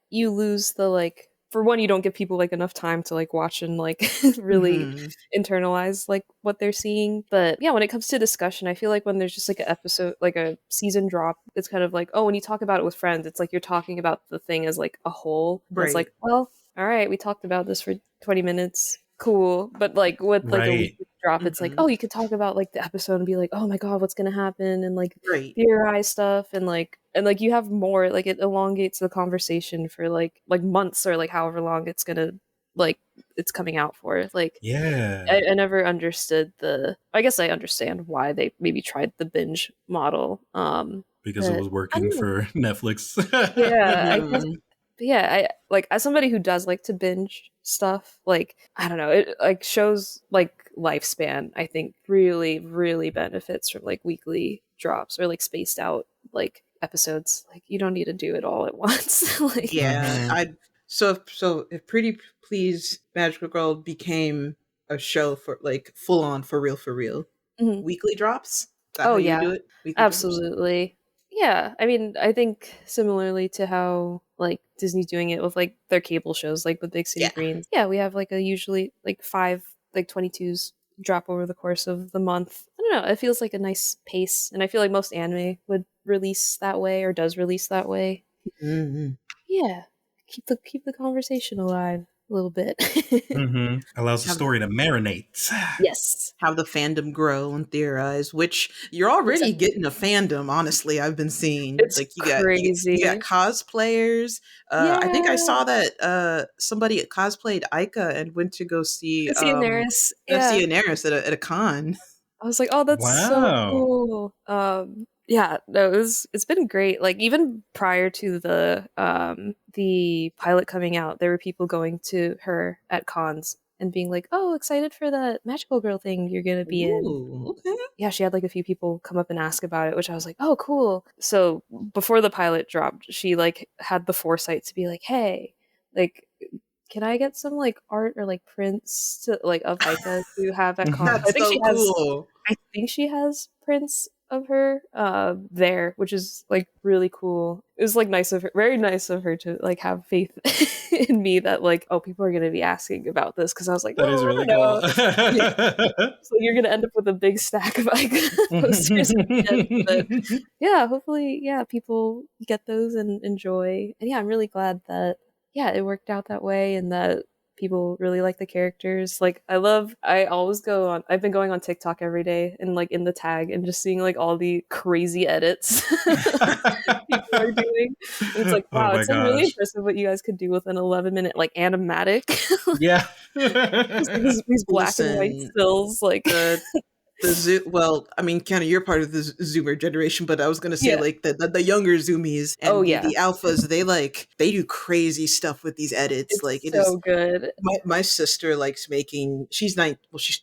you lose the like, for one, you don't give people like enough time to like watch and like really internalize like what they're seeing. But yeah, when it comes to discussion, I feel like when there's just like an episode, like a season drop, it's kind of like, oh, when you talk about it with friends, it's like you're talking about the thing as like a whole. Right. It's like, well, all right, we talked about this for 20 minutes. Cool. But like with like a weekly drop, it's like, oh, you could talk about like the episode and be like, oh my god, what's gonna happen, and like theorize stuff, and like you have more, like it elongates the conversation for like months or like however long it's gonna like it's coming out for. Like I never understood I guess I understand why they maybe tried the binge model. Because it was working for Netflix. Yeah, I guess. But yeah, I like, as somebody who does like to binge stuff, like I don't know, it like shows like lifespan, I think really, really benefits from like weekly drops or like spaced out like episodes. Like you don't need to do it all at once. Like, so if Pretty Please Magical Girl became a show for like full on for real, weekly drops. Oh yeah, do it? Absolutely. Drops? Yeah, I mean, I think similarly to how like Disney's doing it with like their cable shows, like with Big City Greens. Yeah, we have like a usually like 5 like 22s drop over the course of the month. I don't know, it feels like a nice pace, and I feel like most anime would release that way or does release that way. Mm-hmm. Yeah, keep the conversation alive a little bit. Allows the Have story to marinate. Yes, have the fandom grow and theorize, which you're already exactly. getting a fandom. Honestly, I've been seeing It's like you got crazy. cosplayers. I think I Yeah, saw that somebody cosplayed Aika and went to go see it's Daenerys. FC Yeah, Daenerys at a con. I was like, oh, that's so Wow. cool. Yeah, no, it's been great. Like even prior to the pilot coming out, there were people going to her at cons and being like, "Oh, excited for that magical girl thing you're gonna be in." Ooh, okay. Yeah, she had like a few people come up and ask about it, which I was like, "Oh, cool." So before the pilot dropped, she like had the foresight to be like, "Hey, like can I get some like art or like prints to like of Aika to have at cons?" I That's think so she has cool. prints of her there, which is like really cool. It was like nice of her, very nice of her to like have faith in me that like, oh, people are gonna be asking about this because I was like, That is oh, I really don't know. cool. Yeah. So you're gonna end up with a big stack of Icon posters at the end. But yeah, hopefully, yeah, people get those and enjoy. And yeah, I'm really glad that yeah, it worked out that way and that people really like the characters. Like I always go on I've been going on TikTok every day and like in the tag and just seeing like all the crazy edits people are doing. And it's like, Oh wow, my it's like really gosh. impressive what you guys could do with an 11-minute like animatic. Yeah. Just like these black and white Listen, stills like the well, I mean, kind of you're part of the Zoomer generation, but I was gonna say yeah. like the younger Zoomies Oh and yeah. the alphas, they do crazy stuff with these edits. Like It's it is so good. my sister likes making she's nine well she's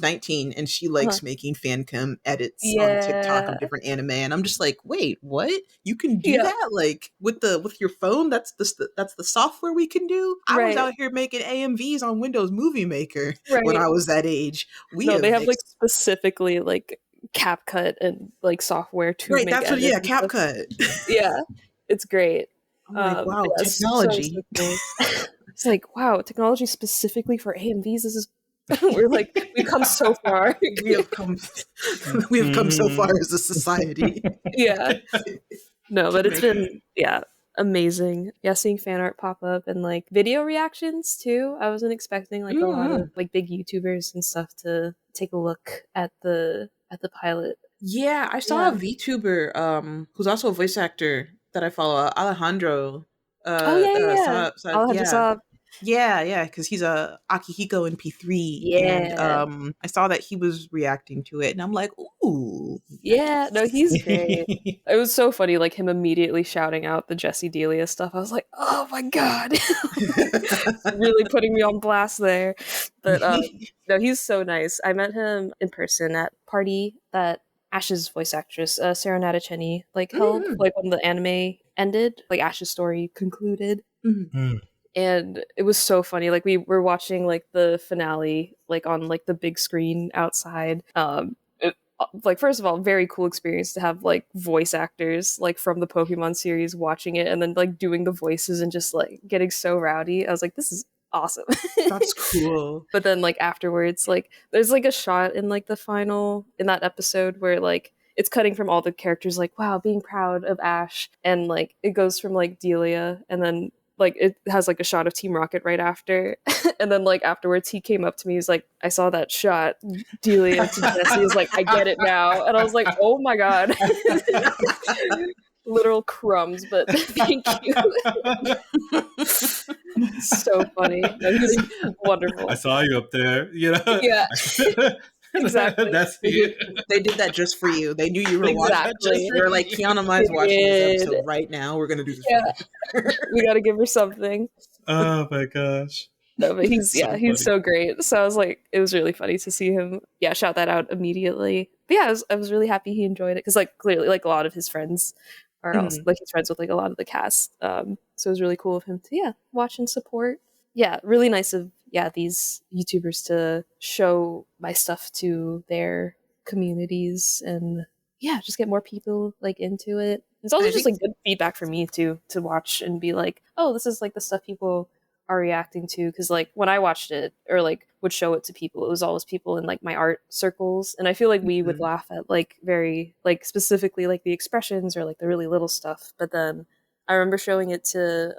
19 and she Uh-huh. likes making fan cam edits on TikTok of Yeah. different anime and I'm just like, "Wait, what? You can do Yeah. that like with your phone? That's the software we can do?" I was Right. out here making AMVs on Windows Movie Maker when Right. I was that age. We No, they have have like specifically like CapCut and like software to right, make that's what edits yeah, and stuff. CapCut. Yeah. It's great. I'm like, But "Wow, yeah, so technology." cool. It's like, wow, technology specifically for AMVs. This is we're like we've come so far. We have come we have come so far Mhm. as a society Yeah. No, to but it's make been yeah, amazing. Yeah, seeing fan art pop up and like video reactions too. I wasn't expecting like a lot of Mhm. like big YouTubers and stuff to take a look at the pilot. Yeah, I saw a Yeah. VTuber who's also a voice actor that I follow, Alejandro. Oh yeah, yeah, yeah. Alejandro Yeah. Saab. Yeah, because he's a Akihiko in P3 and Yeah. I saw that he was reacting to it and I'm like, "Ooh, Yeah, no, nice." he's great. It was so funny, like him immediately shouting out the Jesse Delia stuff. I was like, "Oh my god!" Really putting me on blast there. But no, he's so nice. I met him in person at party that Ash's voice actress, Sarah Natacheni, like held Mhm, like when the anime ended, like Ash's story concluded. mhm. Mm. And it was so funny. Like we were watching like the finale, like on like the big screen outside. Like first of all, very cool experience to have like voice actors like from the Pokemon series watching it and then like doing the voices and just like getting so rowdy. I was like, this is awesome. That's cool. But then like afterwards, like there's like a shot in like the final in that episode where like it's cutting from all the characters like wow being proud of Ash and like it goes from like Delia and then like it has like a shot of Team Rocket right after and then like afterwards he came up to me he's like I saw that shot Delia to Jesse is like I get it now and I was like oh my god literal crumbs but thank you so funny no, he's I wonderful saw you up there, you know. yeah exactly That's They you. did, they did that just for you. They knew you were watching. That just exactly for They're like, me. Kiana they Mai's watching this did episode right now. We're gonna do this for yeah her. we got to give her something Oh my gosh. no but he's So yeah he's funny. so great so I was like it was really funny to see him yeah shout that out immediately but yeah I was really happy he enjoyed it because like clearly like a lot of his friends are also Mhm. like he's friends with like a lot of the cast so it was really cool of him to yeah watch and support yeah really nice of yeah these YouTubers to show my stuff to their communities and yeah just get more people like into it it's also I just think like good feedback for me too to watch and be like oh this is like the stuff people are reacting to because like when I watched it or like would show it to people it was always people in like my art circles and I feel like we would laugh at like very like specifically like the expressions or like the really little stuff but then I remember showing it to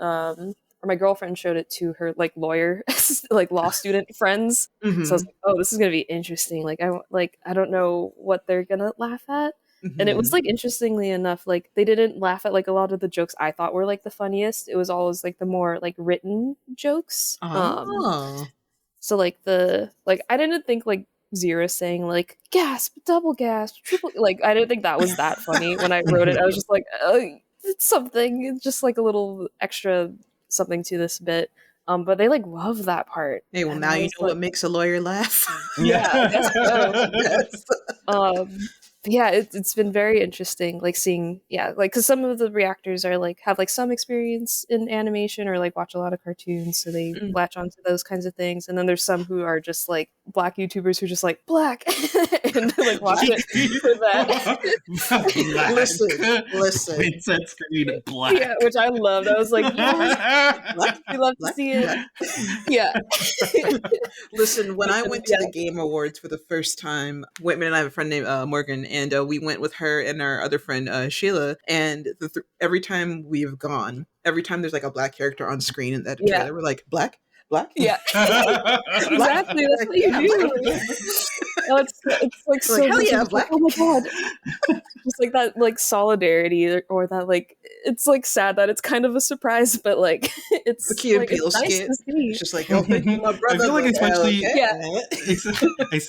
or my girlfriend showed it to her like lawyer like law student friends. So I was Mm-hmm. like, oh, this is gonna be interesting. I don't know what they're gonna laugh at. And it was Mm-hmm. like interestingly enough, like they didn't laugh at like a lot of the jokes I thought were like the funniest. It was always like the more like written jokes. Oh. So like I didn't think like Zero saying like gasp, double gasp, triple like I didn't think that was that funny when I wrote it. I was just like it's something, it's just like a little extra something to this bit. But they like love that part, Hey, well, and now I you was know what like, makes a lawyer laugh. yeah, I guess so. Yes. But yeah, it's been very interesting, like seeing, yeah, like because some of the reactors are like have like some experience in animation or like watch a lot of cartoons, so they Mm. latch onto those kinds of things. And then there's some who are just like black YouTubers who are just like black and like watch it for that. Listen. Vincent screen Yeah, black. which I loved. I was like, yes, Black, we love to black, see it. black. Yeah. Listen, when But I then, went to yeah, the Game Awards for the first time, Whitman and I have a friend named Morgan, and we went with her and our other friend Sheila. And every time we've gone, every time there's like a black character on screen in that yeah, trailer, we're like, black, black, yeah. black, Exactly. That's black, what you yeah, black. do. Oh, it's like We're like, so hell good. You're yeah, just like, black. oh my god, just like that, like solidarity, or that, like it's like sad that it's kind of a surprise, but like The it's Key and like it's Peele nice skit. to It's see. just like, yo, thank you, my I brother, feel like but especially okay. Yeah,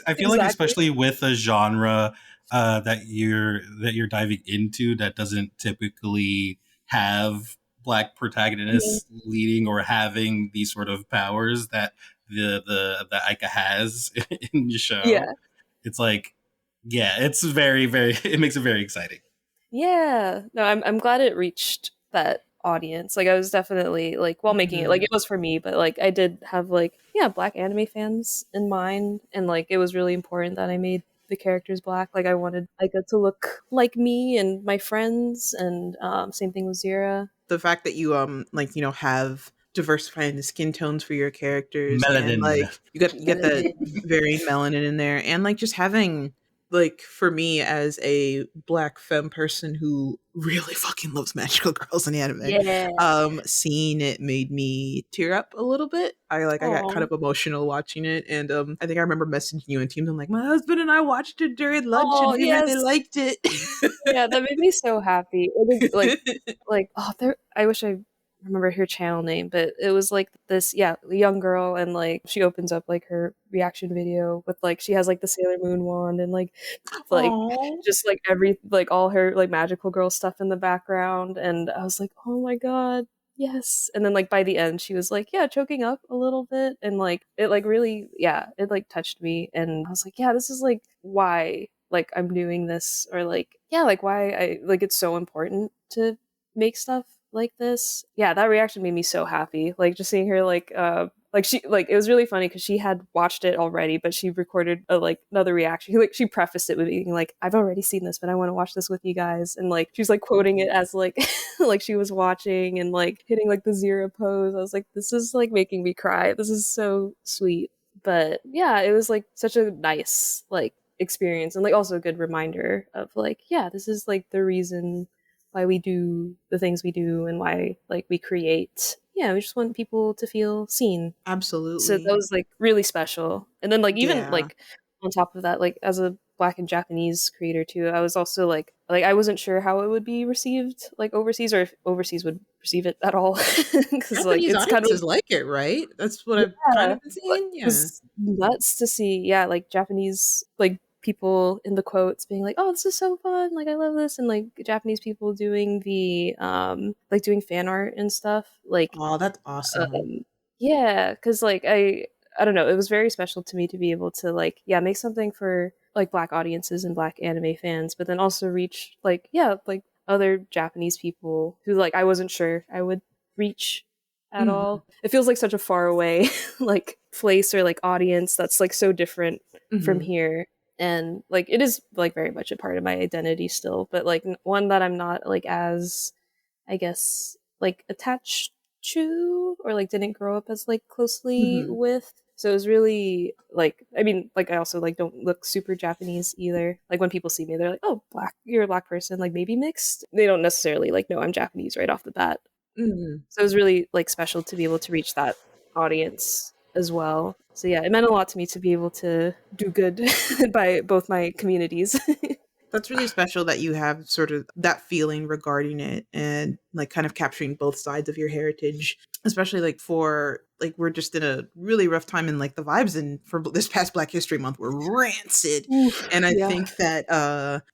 I feel like exactly. especially with a genre that you're diving into that doesn't typically have black Mhm. protagonists leading or having these sort of powers that the Ica has in the show. Yeah, It's like, yeah, it's very, very it makes it very exciting. yeah. No, I'm glad it reached that audience. Like I was definitely like while making it, like Mhm. it was for me, but like I did have like yeah black anime fans in mind, and like it was really important that I made the characters black. Like I wanted Aika to look like me and my friends, and same thing with Zira. The fact that you like have diversifying the skin tones for your characters, and Melanin. like you get that very melanin in there, and like just having, like, for me as a black femme person who really fucking loves magical girls in anime, Yeah. seeing it made me tear up a little bit. I got kind Oh. of emotional watching it, and I think I remember messaging you and Teams. I'm like, my husband and I watched it during lunch and Oh we really yes. liked it. Yeah, that made me so happy. It was like oh there I wish I remember her channel name, but it was like this yeah, young girl, and like she opens up like her reaction video with like she has like the Sailor Moon wand, and like Oh, just like every like all her like magical girl stuff in the background, and I was like, "Oh my god, yes." And then like by the end she was like, yeah, choking up a little bit, and like it like really yeah, it like touched me, and I was like, yeah, this is like why like I'm doing this, or like yeah, like why I like it's so important to make stuff like this. Yeah, that reaction made me so happy. Like just seeing her like she like it was really funny because she had watched it already, but she recorded a like another reaction. Like she prefaced it with being like, "I've already seen this, but I want to watch this with you guys." And like she's like quoting it as like like she was watching, and like hitting like the zero pose. I was like, "This is like making me cry. This is so sweet." But yeah, it was like such a nice like experience, and like also a good reminder of like yeah, this is like the reason why we do the things we do, and why like we create. Yeah, we just want people to feel seen, so that absolutely. was like really special. And then like even Yeah. like on top of that, like as a black and Japanese creator too, I was also like I wasn't sure how it would be received like overseas, or if overseas would receive it at all, because like Japanese it's kind of audiences like it, right? That's what I've kind yeah, of been like, seeing. it Yeah. was nuts to see yeah like Japanese like people in the quotes being like, oh, this is so fun, like I love this, and like Japanese people doing the like doing fan art and stuff like Oh, that's awesome. yeah, because like I don't know, it was very special to me to be able to like yeah make something for like black audiences and black anime fans, but then also reach like yeah like other Japanese people who like I wasn't sure I would reach at Mhm. all. It feels like such a far away like place or like audience that's like so different from Mhm. here. And like it is like very much a part of my identity still, but like one that I'm not like as I guess like attached to, or like didn't grow up as like closely Mhm. with. So it was really like I mean like I also like don't look super Japanese either. Like when people see me they're like, "Oh, black, you're a black person, like maybe mixed." They don't necessarily like know I'm Japanese right off the bat. So it was really like special to be able to reach that audience as well. So yeah, it meant a lot to me to be able to do good by both my communities. That's really special that you have sort of that feeling regarding it and like kind of capturing both sides of your heritage, especially like for like we're just in a really rough time and like the vibes in for this past Black History Month were rancid. Oof, And I yeah. think that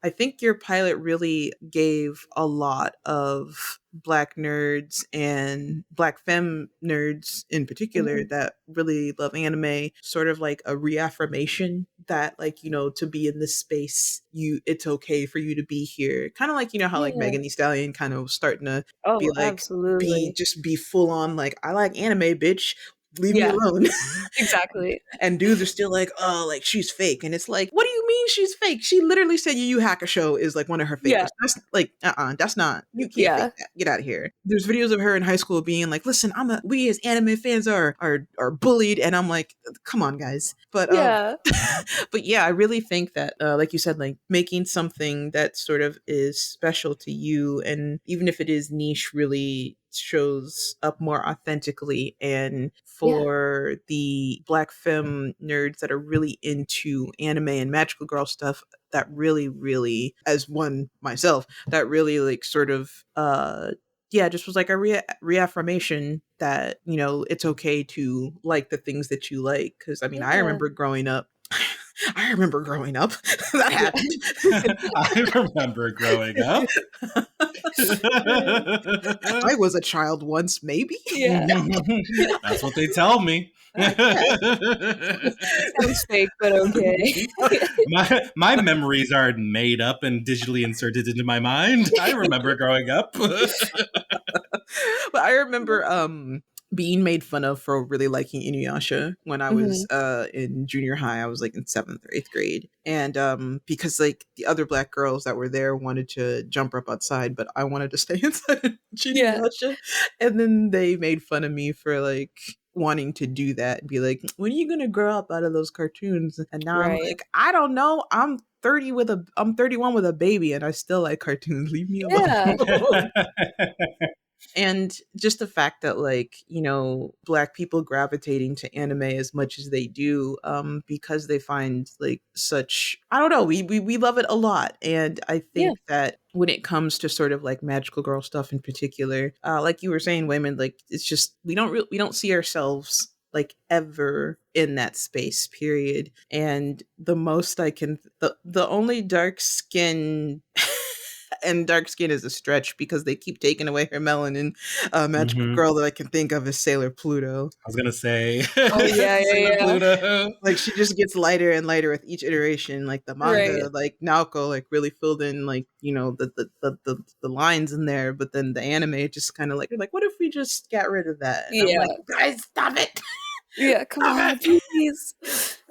I think your pilot really gave a lot of Black nerds and Black femme nerds in particular that really love anime sort of like a reaffirmation that like, you know, to be in this space, it's okay for you to be here. Kind of like, you know, how like Megan Thee Stallion kind of starting to be Oh, like absolutely. be full on like I like anime, bitch. Leave me alone. Exactly. And dudes are still like, oh, like she's fake. And it's like, what do you mean she's fake? She literally said Yu Yu Hakusho is like one of her favorites. That's like, that's not, you can't fake that. Get out of here. There's videos of her in high school being like, listen, we as anime fans are bullied. And I'm like, come on, guys. But but yeah, I really think that, like you said, like making something that sort of is special to you, and even if it is niche, really shows up more authentically. And for the Black femme nerds that are really into anime and magical girl stuff, that really, as one myself, that really like sort of just was like a reaffirmation that, you know, it's okay to like the things that you like. Because I mean, I remember growing up. That happened. I remember growing up. I was a child once, maybe. Yeah. That's what they tell me. Sounds fake, but okay. my memories are made up and digitally inserted into my mind. I remember growing up. But I remember being made fun of for really liking Inuyasha when I was in junior high. I was like in 7th or 8th grade. And because like the other Black girls that were there wanted to jump up outside, but I wanted to stay inside and watch Inuyasha. And then they made fun of me for like wanting to do that and be like, when are you gonna grow up out of those cartoons? And now I'm like, I don't know. I'm 31 with a baby and I still like cartoons. Leave me alone. And just the fact that like, you know, Black people gravitating to anime as much as they do, because they find like such, I don't know, we love it a lot. And I think that when it comes to sort of like magical girl stuff in particular, like you were saying, Wayman, like it's just we don't see ourselves like ever in that space, period. And the most I can the only dark skin and dark skin is a stretch because they keep taking away her melanin. Magical girl that I can think of is Sailor Pluto. I was gonna say, Sailor Pluto. Like she just gets lighter and lighter with each iteration. Like the manga, like Naoko, like really filled in like, you know, the lines in there, but then the anime just kind of like, you're like, what if we just got rid of that? And I'm like, guys, stop it. Yeah, come on, please.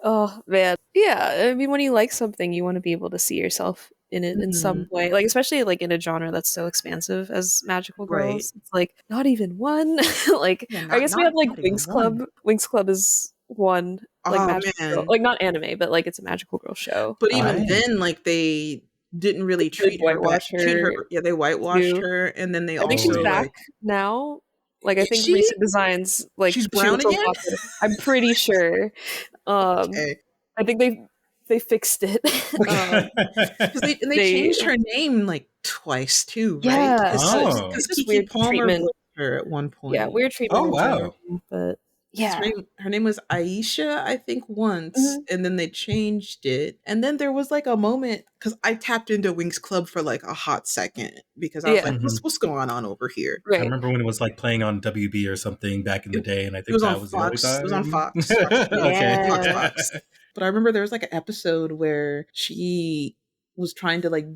Oh man, yeah. I mean, when you like something, you want to be able to see yourself in it in some way, like especially like in a genre that's so expansive as magical girls. It's like not even one. Like I guess we have like Winx Club. Winx Club is one like magical girl, like not anime, but like it's a magical girl show. But even then, like they didn't really treat her. Yeah, they whitewashed her, and then they I think she's back now. Like I think recent designs, like she's brown again. I'm pretty sure. I think they fixed it. They changed her name like twice too, right? Yeah, because Kiki Palmer was her at one point. Yeah, weird treatment. Oh wow! But yeah, her name was Aisha, I think, once, and then they changed it. And then there was like a moment because I tapped into Winx Club for like a hot second because I was like, what's going on over here? I remember when it was like playing on WB or something back in the day, and I think that was Fox. the only time. It was on Fox. Okay. Fox. But I remember there was like an episode where she was trying to like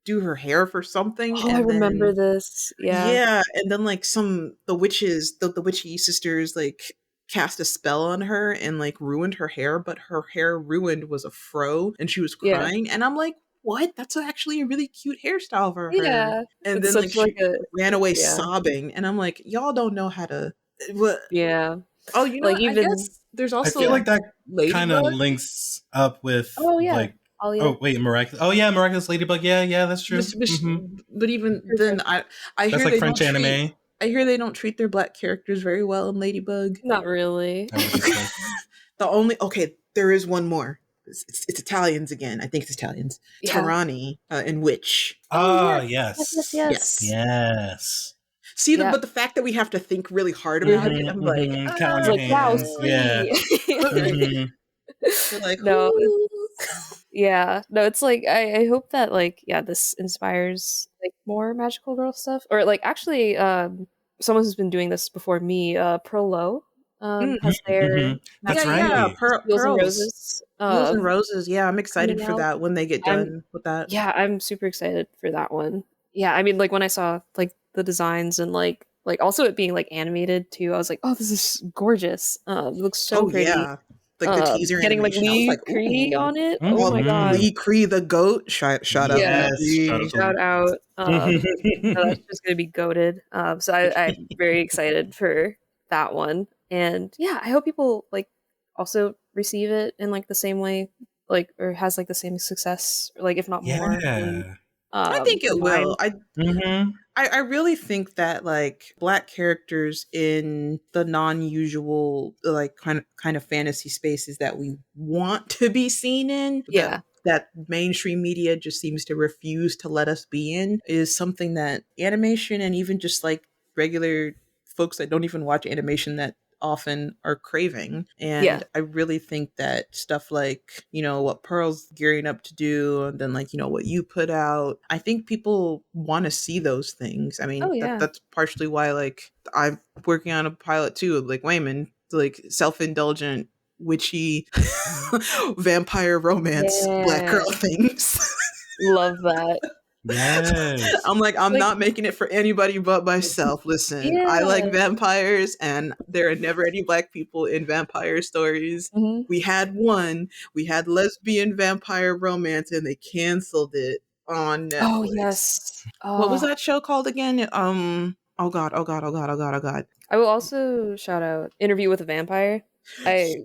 do her hair for something. Oh, I remember this. Yeah. Yeah. And then like the witches, the witchy sisters like cast a spell on her and like ruined her hair, but her hair ruined was a fro and she was crying. And I'm like, what? That's actually a really cute hairstyle for her. Yeah. And then like she ran away sobbing. And I'm like, y'all don't know how to. What? Yeah. Oh, you know, like even, I guess there's also I feel like that kind of links up with like Miraculous Ladybug. Yeah, that's true. But even then, I that's hear like French anime. I hear they don't treat their black characters very well in Ladybug. Not really. I wouldn't say. There is one more. It's Italians again. I think it's Italians. Yeah. Tarani in Witch. Oh, Yes. Yes. See, Yeah. but the fact that we have to think really hard about it, I'm like, count your Like, wow, hands. Yeah. sweet. We're like, No, ooh. Yeah, no, it's like I hope that like this inspires like more magical girl stuff, or like actually someone who's been doing this before me, Pearl Lowe, has their That's yeah, right. Wheels and Roses. Wheels and Roses. Yeah, I'm excited coming for out. that when they get done with that. Yeah, I'm super excited for that one. Yeah, I mean, like when I saw like the designs and like also it being like animated too, I was like, oh, this is gorgeous. It looks so pretty. Yeah. Like the teaser getting like animation, I was Lee like, Cree ooh. on it. Mhm. Oh my god, Lee Cree the goat. Shout out Yeah. Lee Cree. Yes, shout out. That's just gonna be goated. So I'm very excited for that one, and yeah, I hope people like also receive it in like the same way, like or has like the same success, or like if not more. Than, I think it will. Mhm. I really think that like black characters in the non-usual like kind of fantasy spaces that we want to be seen in, Yeah. that mainstream media just seems to refuse to let us be in, is something that animation and even just like regular folks that don't even watch animation that often are craving. And I really think that stuff like, what Pearl's gearing up to do, and then like, what you put out, I think people want to see those things. I mean, that's partially why like I'm working on a pilot too, like Wayman, like self-indulgent, witchy vampire romance black girl things. Love that. Yes. I'm like, I'm not making it for anybody but myself. Listen, I like vampires, and there are never any black people in vampire stories. Mm-hmm. We had lesbian vampire romance, and they canceled it on Netflix. Oh yes. What was that show called again? Oh god. I will also shout out Interview with a Vampire. You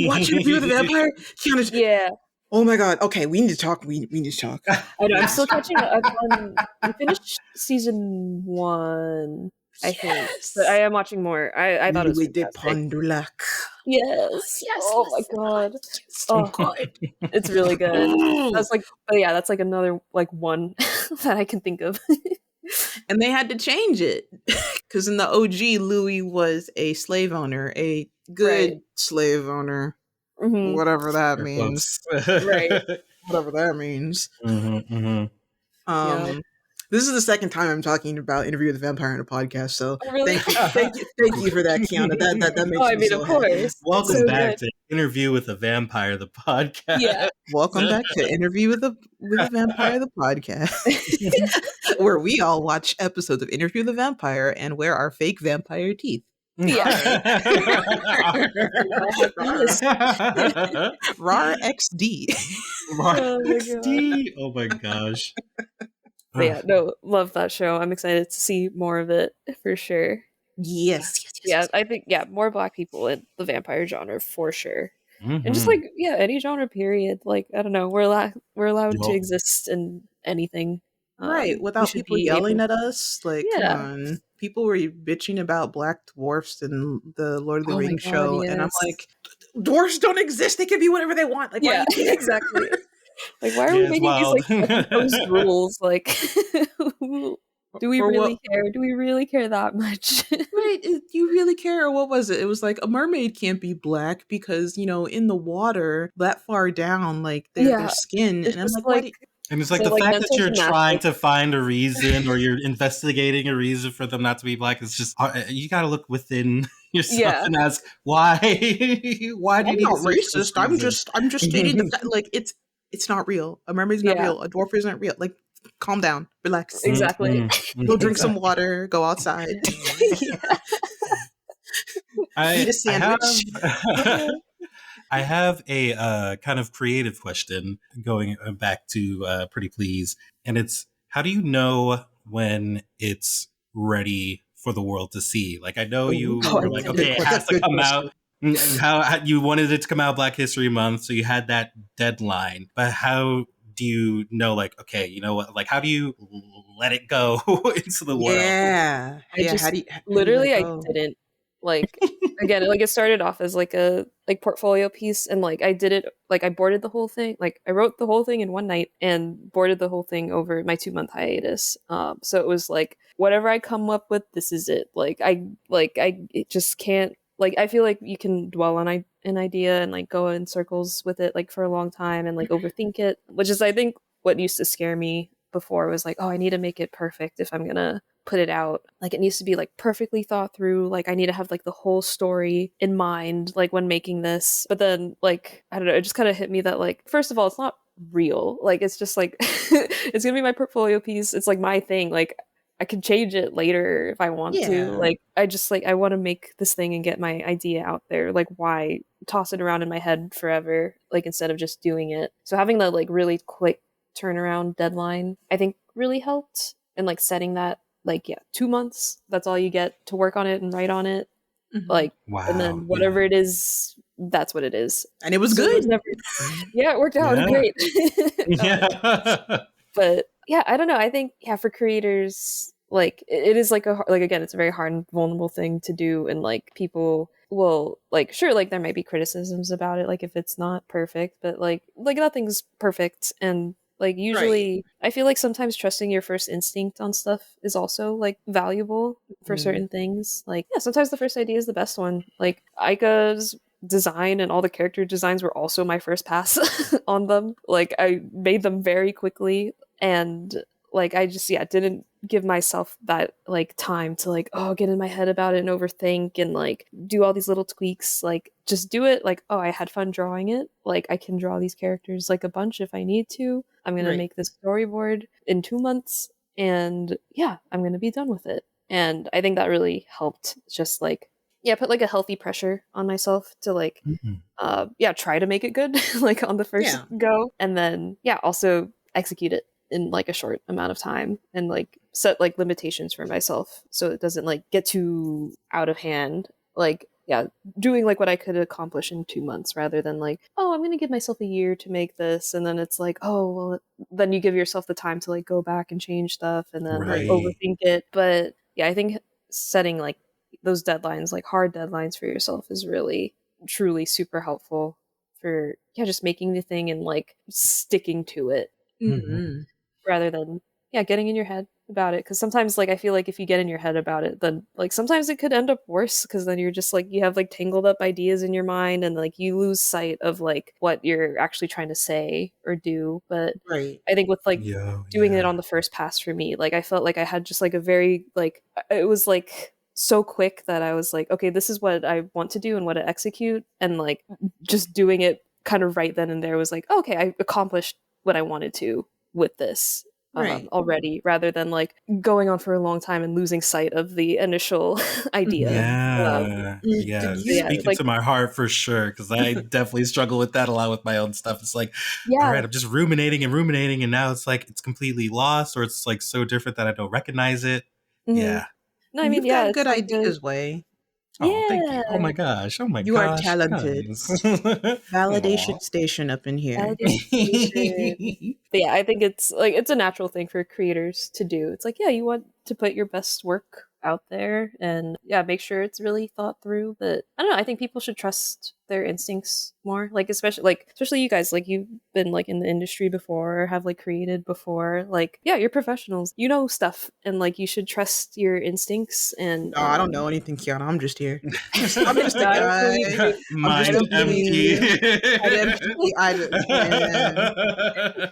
watch Interview with a Vampire? Kiana, yeah. Oh my god. Okay, we need to talk. We need to talk. I know. I'm still catching up on. We finished season 1, I think, but I am watching more. I thought it was fantastic. Yes. Oh my god. So good. It's really good. That's like, that's like another like one that I can think of. And they had to change it because in the OG, Louis was a slave owner, a good slave owner. Mm-hmm. Whatever that means. Right. Whatever that means. This is the second time I'm talking about Interview with the Vampire in a podcast, so thank you for that, Kiana. That makes me so of course. happy. Welcome back to Interview with the Vampire, the podcast. Yeah. Welcome back to Interview with the Vampire, the podcast, where we all watch episodes of Interview with the Vampire and wear our fake vampire teeth. Yeah. RAR XD. XD. Oh my gosh. But yeah, no, love that show. I'm excited to see more of it for sure. Yes. Yeah, I think more black people in the vampire genre for sure. Mm-hmm. And just like any genre period. Like I don't know, we're allowed to exist in anything. Right, without people yelling at us. Like, come on. People were bitching about black dwarfs in the Lord of the Rings show, and I'm like, dwarfs don't exist. They can be whatever they want. Like, why exactly. Like, why are we making these like imposed rules? Like, do we really care? Do we really care that much? Right? Do you really care? Or what was it? It was like a mermaid can't be black because in the water that far down, like their skin, it's and I'm like, what? And it's like the fact that you're trying to find a reason or you're investigating a reason for them not to be black. It's just, you got to look within yourself and ask, why? Why do you not racist? I'm just stating the fact, like, it's not real. A mermaid's not real. A dwarf isn't real. Like, calm down. Relax. Exactly. Go drink some water. Go outside. Eat a sandwich. I have a kind of creative question going back to Pretty Please. And it's, how do you know when it's ready for the world to see? Like, I know you were like, okay, it has to come out. How you wanted it to come out Black History Month, so you had that deadline. But how do you know, like, okay, you know what, like, how do you let it go into the world? Yeah. I Yeah. just How do you let literally I go? didn't like again like it started off as like a like portfolio piece and like I did it like I boarded the whole thing like I wrote the whole thing in one night and boarded the whole thing over my 2 month hiatus. So it was like whatever I come up with, this is it. Like I it just can't like I feel like you can dwell on an idea and like go in circles with it like for a long time and like overthink it, which is I think what used to scare me before was like, oh, I need to make it perfect if I'm gonna put it out. Like it needs to be like perfectly thought through. Like I need to have like the whole story in mind, like when making this. But then like, I don't know, it just kind of hit me that like, first of all, it's not real. Like it's just like it's gonna be my portfolio piece. It's like my thing. Like I can change it later if I want to. Yeah. Like I just like I want to make this thing and get my idea out there. Like why toss it around in my head forever? Like instead of just doing it. So having that like really quick turnaround deadline, I think really helped. And like setting that like 2 months, that's all you get to work on it and write on it. Like and Wow. then whatever it is, that's what it is. And it was So there was good. never yeah, it worked out Yeah. great. Yeah. But yeah, I don't know. I think for creators, like it is like like again, it's a very hard and vulnerable thing to do, and like people will like sure like there might be criticisms about it, like if it's not perfect, but like nothing's perfect, and like Right. usually I feel like sometimes trusting your first instinct on stuff is also like valuable for certain things. Like yeah, sometimes the first idea is the best one. Like Aika's design and all the character designs were also my first pass on them. Like I made them very quickly and like I just didn't give myself that like time to like get in my head about it and overthink and like do all these little tweaks. Like just do it like I had fun drawing it. Like I can draw these characters like a bunch if I need to. I'm going to Right. make this storyboard in 2 months and yeah, I'm going to be done with it. And I think that really helped just like put like a healthy pressure on myself to like try to make it good like on the first Yeah. go, and then also execute it in like a short amount of time and like set like limitations for myself so it doesn't like get too out of hand. Like doing like what I could accomplish in 2 months rather than like I'm gonna give myself a year to make this, and then it's like then you give yourself the time to like go back and change stuff and then like Right. overthink it. But I think setting like those deadlines, like hard deadlines for yourself, is really truly super helpful for just making the thing and like sticking to it Mm-hmm. rather than getting in your head about it. Because sometimes like I feel like if you get in your head about it, then like sometimes it could end up worse because then you're just like you have like tangled up ideas in your mind and like you lose sight of like what you're actually trying to say or do. But Right. I think with like Yo, doing it yeah. on the first pass for me, like I felt like I had just like a very like it was like so quick that I was like, okay, this is what I want to do and what to execute, and like just doing it kind of right then and there was like, okay, I accomplished what I wanted to with this Right. already, rather than like going on for a long time and losing sight of the initial idea. Mm-hmm. Yeah. Did Yeah. you? It's Speaking like to my heart for sure. Cause I definitely struggle with that a lot with my own stuff. It's like, all yeah. right, I'm just ruminating and ruminating. And now it's like, it's completely lost or it's like so different that I don't recognize it. Mhm. Yeah. No, I mean, You've got it's good like a ideas, Way. Oh, thank yeah you. Oh my gosh. Oh my You are gosh, talented. guys. Aw. Validation station up in here. validation station. But I think it's like it's a natural thing for creators to do. It's like, you want to put your best work out there and make sure it's really thought through. But I don't know, I think people should trust their instincts more. Like especially you guys, like you've been like in the industry before or have like created before. Like, you're professionals. You know stuff and like you should trust your instincts and Oh, I don't know anything, Kiana. I'm just here. I'm just no, a I don't guy. believe you. I'm I just a Mind don't believe empty. dude. you. At empty. Man.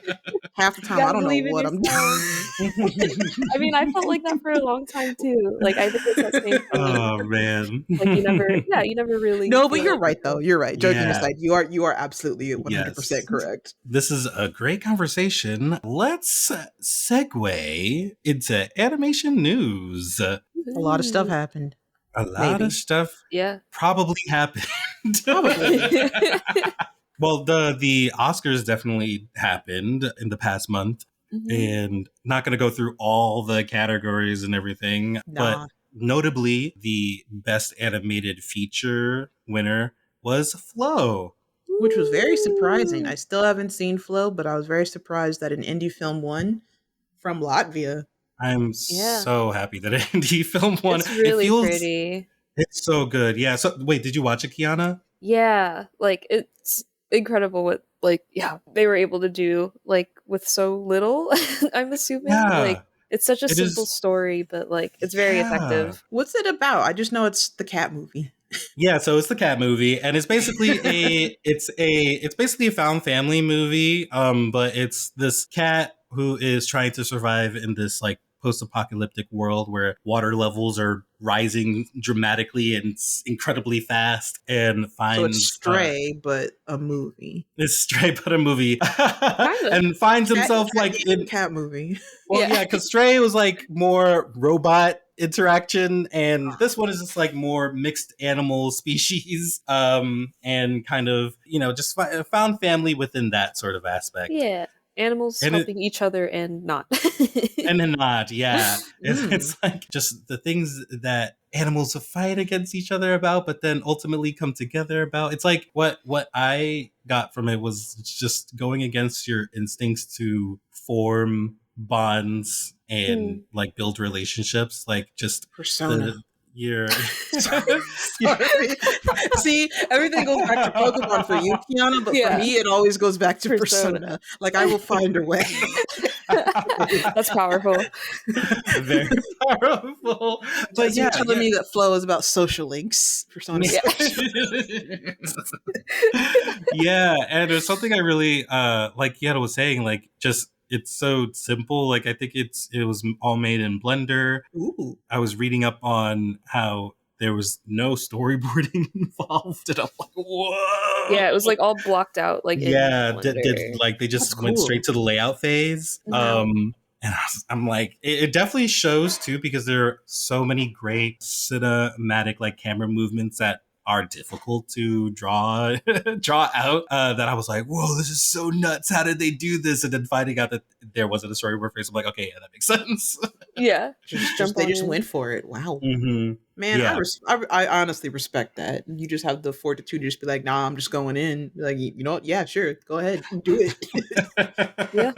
Half the You time, I gotta don't know believe in what I'm yourself. doing. I mean, I felt like that for a long time too. Like I think it's that same feeling. Oh man. Like you never really No, but feel you're like right though. You're right. Joking Yeah. aside, you are absolutely 100% Yes. correct. This is a great conversation. Let's segue into animation news. A A lot of stuff Ooh, happened. lot of Maybe. stuff yeah. probably happened. Probably. Well, the Oscars definitely happened in the past month, Mhm. and not going to go through all the categories and everything, but Nah. notably the best animated feature winner was Flow. which was very surprising. I still haven't seen Flow, but I was very surprised that an indie film won from Latvia. I'm so happy that an indie film won. It's really it feels pretty. It's so good. Yeah. So wait, did you watch it, Kiana? Yeah, like it's incredible what they were able to do like with so little. I'm assuming like Yeah. it's such a It simple is. story, but like it's very Yeah. effective. What's it about? I just know it's the cat movie. Yeah, so it's the cat movie, and it's basically it's basically a found family movie. But it's this cat who is trying to survive in this like post-apocalyptic world where water levels are rising dramatically and incredibly fast, and So it's finds Stray, but a movie. this Stray but a movie, Kind of. and finds himself like in. Cat movie. Well, Yeah. yeah, because Stray was like more robot interaction, and this one is just like more mixed animal species, and kind of just found family within that sort of aspect. Yeah, animals And helping each other and not. and then not, yeah, Mm. it's like just the things that animals fight against each other about, but then ultimately come together about. It's like what I got from it was just going against your instincts to form bonds and like build relationships, like just Persona. Your Sorry. See, everything goes back to Pokemon for you, Kiana, but Yeah. for me, it always goes back to Persona. Persona. Like, I will find a way. That's powerful. Very powerful. But You're yeah, telling me that Flow is about social links. Persona. Yeah, and there's something I really like Yetta was saying, like just it's so simple. Like I think it was all made in Blender. Ooh. I was reading up on how there was no storyboarding involved, and I'm like, whoa. Yeah, it was like all blocked out. Like yeah, in did like they just That's went cool. straight to the layout phase. Wow. And I'm like, it definitely shows too, because there are so many great cinematic like camera movements that are difficult to draw out, that I was like, whoa, this is so nuts. How did they do this? And then finding out that there wasn't a storyboard phase, I'm like, okay, yeah, that makes sense. Yeah, just They on just in. went for it. Wow. Mm-hmm. Man, Yeah. I honestly respect that. You just have the fortitude to just be like, nah, I'm just going in. Like, you know what? Yeah, sure. Go ahead. Do it. Yeah.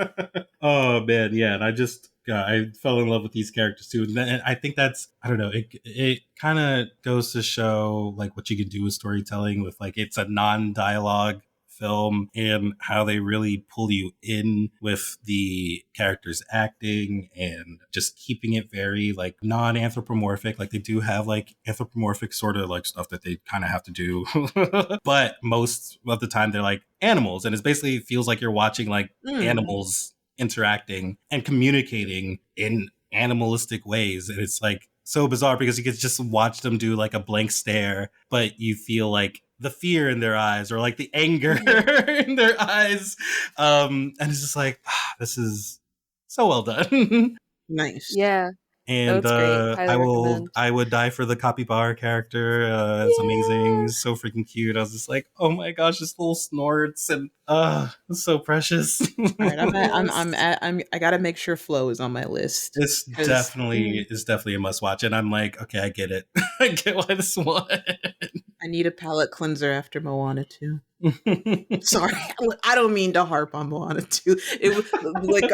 Oh man, yeah, and I fell in love with these characters too, and I think that's, I don't know, it kind of goes to show like what you can do with storytelling with like it's a non-dialogue film, and how they really pull you in with the characters acting and just keeping it very like non-anthropomorphic. Like they do have like anthropomorphic sort of like stuff that they kind of have to do, but most of the time they're like animals, and it basically feels like you're watching like animals interacting and communicating in animalistic ways. And it's like so bizarre because you could just watch them do like a blank stare, but you feel like the fear in their eyes or like the anger in their eyes. And it's just like, this is so well done. Nice. Yeah. And That's great. Highly recommend. I would die for the capybara character. It's amazing, so freaking cute. I was just like, oh my gosh, this little snorts, and it's so precious. All right, I gotta make sure Flow is on my list. This definitely is definitely a must watch, and I'm like, okay, I get it. I get why this one. I need a palate cleanser after Moana 2. Sorry, I don't mean to harp on Moana 2. It was like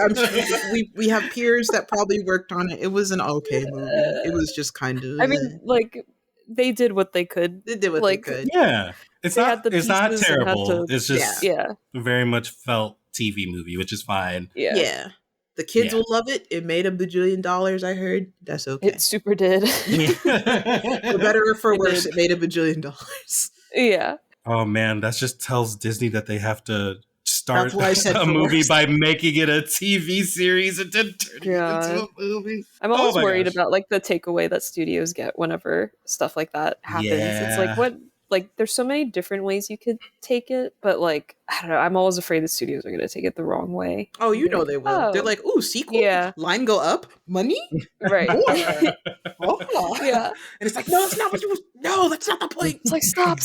we have peers that probably worked on it. It was an okay movie. It was just kind of. I mean, like they did what they could. They did what they could. Yeah, it's not terrible. It's just yeah, very much felt TV movie, which is fine. Yeah. The kids will love it. It made $1 bajillion, I heard. That's okay. It super did. For better or for worse, it made $1 bajillion. Yeah. Oh man, that just tells Disney that they have to start a movie by making it a TV series and then turning it into a movie. I'm always worried about like the takeaway that studios get whenever stuff like that happens. Yeah. It's like there's so many different ways you could take it, but like I don't know, I'm always afraid the studios are gonna take it the wrong way. Oh, you know they will. Oh. They're like, ooh, sequel? Yeah. Line go up? Money? Right. Oh. Yeah. And it's like, no, it's not what you was. No, that's not the point. It's like stop.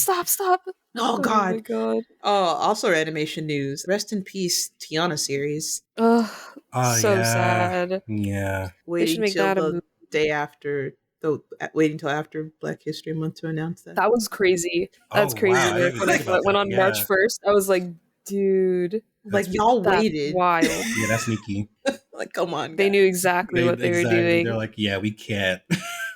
Oh my god. god. Oh, also animation news. Rest in peace, Tiana series. So sad. Yeah. Waiting make till that a the day after though, waiting till after Black History Month to announce that. That was crazy. That's Oh crazy wow, I work. didn't even When think about it went that. on March Yeah, 1st, I was like, dude, Like, that's y'all that's waited. wild. yeah, that's sneaky. Like, come on, They guys. knew exactly what they were Exactly. They're doing. like, yeah, we can't,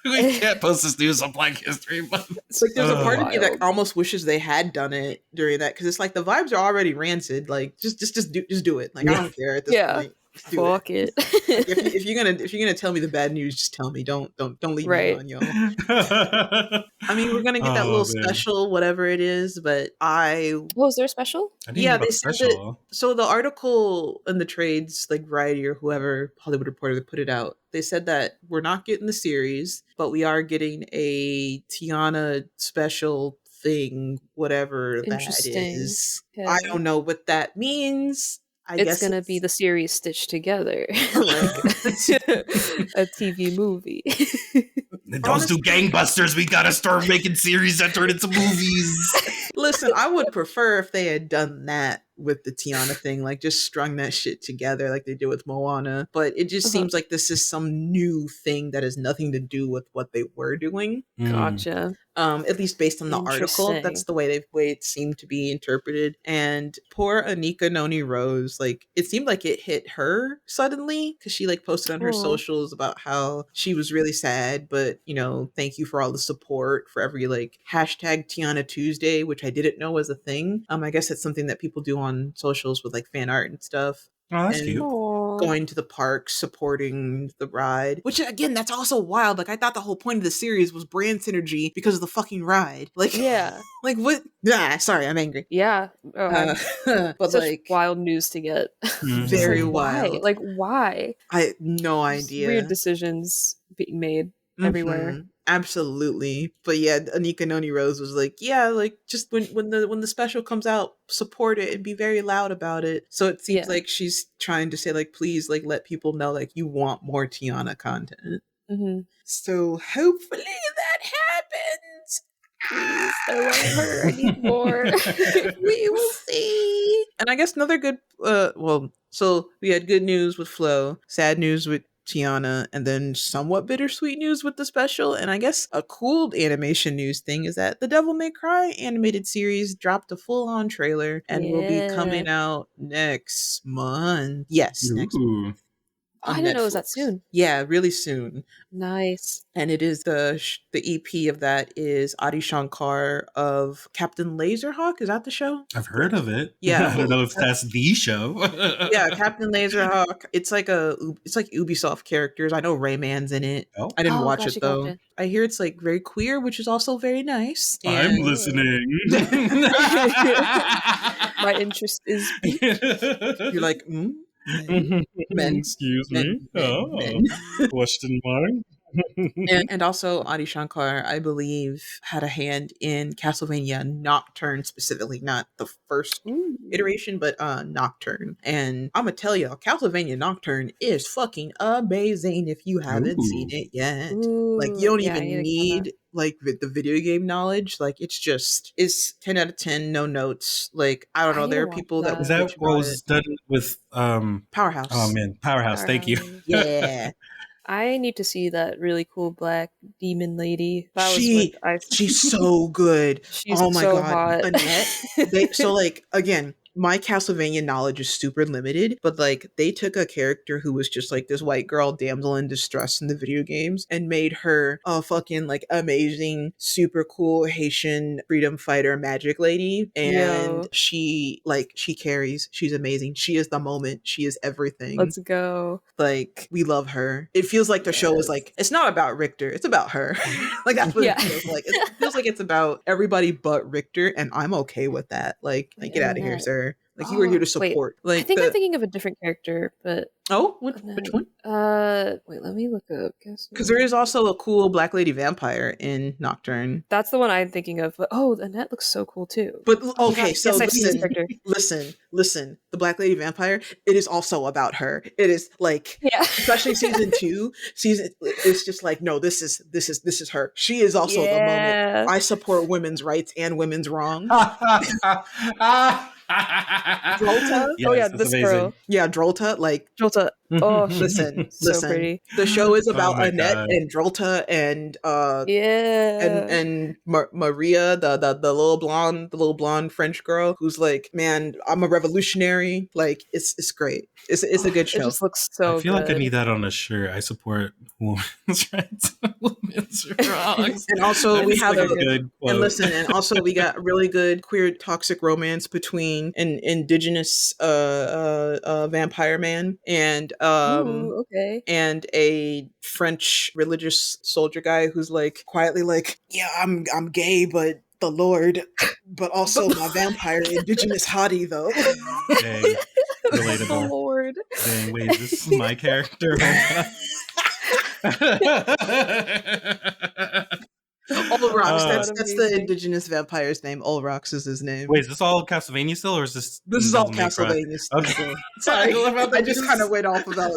we can't post this news on Black History Month. Like, there's a part of me that Wild. almost wishes they had done it during that, because it's like the vibes are already rancid. Like, just do it. Like, I don't care at this Yeah. point. Just do it. Fuck it. Like, if you're gonna tell me the bad news, just tell me. Don't leave me Right. on, y'all. I mean, we're gonna get that little Oh man, special, whatever it is, but What was their special? I didn't yeah, hear about they the said that. special. So the article in the trades, like Variety or whoever Hollywood Reporter that put it out, they said that we're not getting the series, but we are getting a Tiana special thing, whatever that Interesting. is. Yeah. I don't know what that means. I It's guess gonna be the series stitched together like a TV movie. Those two gangbusters, we gotta start making series that turn into movies. Listen, I would prefer if they had done that with the Tiana thing, like just strung that shit together like they did with Moana. But it just seems like this is some new thing that has nothing to do with what they were doing. Gotcha. At least based on the article, Interesting. that's the way it seemed to be interpreted. And poor Anika Noni Rose, like it seemed like it hit her suddenly because she like posted on her Aw. socials about how she was really sad, but thank you for all the support for every like hashtag Tiana Tuesday, which I didn't know was a thing. I guess it's something that people do on socials with like fan art and stuff. Oh, that's And cute. Aw. going to the park, supporting the ride. Which again, that's also wild. Like I thought the whole point of the series was brand synergy because of the fucking ride. Like Yeah. like what? Ah, sorry, I'm angry. Yeah. Oh, But such like wild news to get. Mhm. Just very like, why? wild. Like why? I no Just idea. weird decisions being made everywhere. Mhm. Absolutely. But yeah, Anika Noni Rose was like, yeah, like just when the special comes out, support it and be very loud about it. So it seems Yeah. like she's trying to say like, please like let people know like you want more Tiana content. Mm-hmm. So hopefully that happens. Please, I love her. I need more. We will see. And I guess another good so we had good news with Flo, sad news with Tiana, and then somewhat bittersweet news with the special. And I guess a cool animation news thing is that the Devil May Cry animated series dropped a full-on trailer and will be coming out next month. Yes, next month. Ooh. Oh, I On didn't know it was that Netflix. soon. Yeah, really soon. Nice. And it is the EP of that is Adi Shankar of Captain Laserhawk. Is that the show? I've heard of it. Yeah. I don't know if that's the show. Yeah, Captain Laserhawk. It's like Ubisoft characters. I know Rayman's in it. Oh. I didn't watch Gotcha, it though. gotcha. I hear it's like very queer, which is also very nice. I'm And listening. My interest is piqued. you're like, men, Excuse men, me. men, Oh, men. question mark. And also Adi Shankar, I believe, had a hand in Castlevania Nocturne specifically, not the first Ooh. iteration, but Nocturne. And I'm gonna tell y'all, Castlevania Nocturne is fucking amazing if you haven't seen it yet. Like you don't yeah, I even need to get need like the video game knowledge. Like it's 10 out of 10, no notes. Like I don't I know, need there to are watch people that that. will Is that bitch what about was it. done with Powerhouse. oh man, Powerhouse, thank you. Yeah. I need to see that really cool black demon lady. That was She's what so good. She's Oh my so god. hot. Annette. So like again, my Castlevania knowledge is super limited, but like they took a character who was just like this white girl damsel in distress in the video games and made her a fucking like amazing, super cool Haitian freedom fighter magic lady. And Yo. she carries. She's amazing. She is the moment. She is everything. Let's go. Like we love her. It feels like the show is like it's not about Richter, it's about her. Like that's what Yeah. it feels like. It feels like it's about everybody but Richter, and I'm okay with with that. Like get out of here, Annette. sir. Like you were here to support. I Like think I'm thinking of a different character, but which one? wait, let me look up. Because there is also a cool Black Lady vampire in Nocturne. That's the one I'm thinking of. But Annette looks so cool too. But Oh my okay, gosh, so yes, I've seen this character. listen. The Black Lady vampire. It is also about her. It is like, Yeah, especially season 2. It's just like no, this is her. She is also the moment. I support women's rights and women's wrongs. Drolta? Yes, Oh yeah, that's this amazing. girl. Yeah, Drolta. Like Jolta. Oh, Listen, so listen. pretty. The show is Oh about my Annette god. and Drolta Yeah. and Maria, the little blonde French girl who's like, man, I'm a revolutionary. Like, it's great. It's a Oh, good it show. just looks I so feel like I good. need that on a shirt. I support women's rights. Women's rights. And also That'd we be have like So a good. good and quote. listen, and also we got really good queer toxic romance between an indigenous vampire man Ooh, okay. and a French religious soldier guy who's like quietly like, yeah, I'm gay, but the Lord, but But also my vampire indigenous hottie though. Dang, the relatable. Lord. Dang, wait, is this my character? Hold on. Olrox, Oh, God, that's the amazing. indigenous vampire's name. Olrox is his name. Wait, is this all Castlevania still, or is this This is all Devil May Cry? Castlevania Okay. still. I Sorry, love how I that just kind of just. went off about.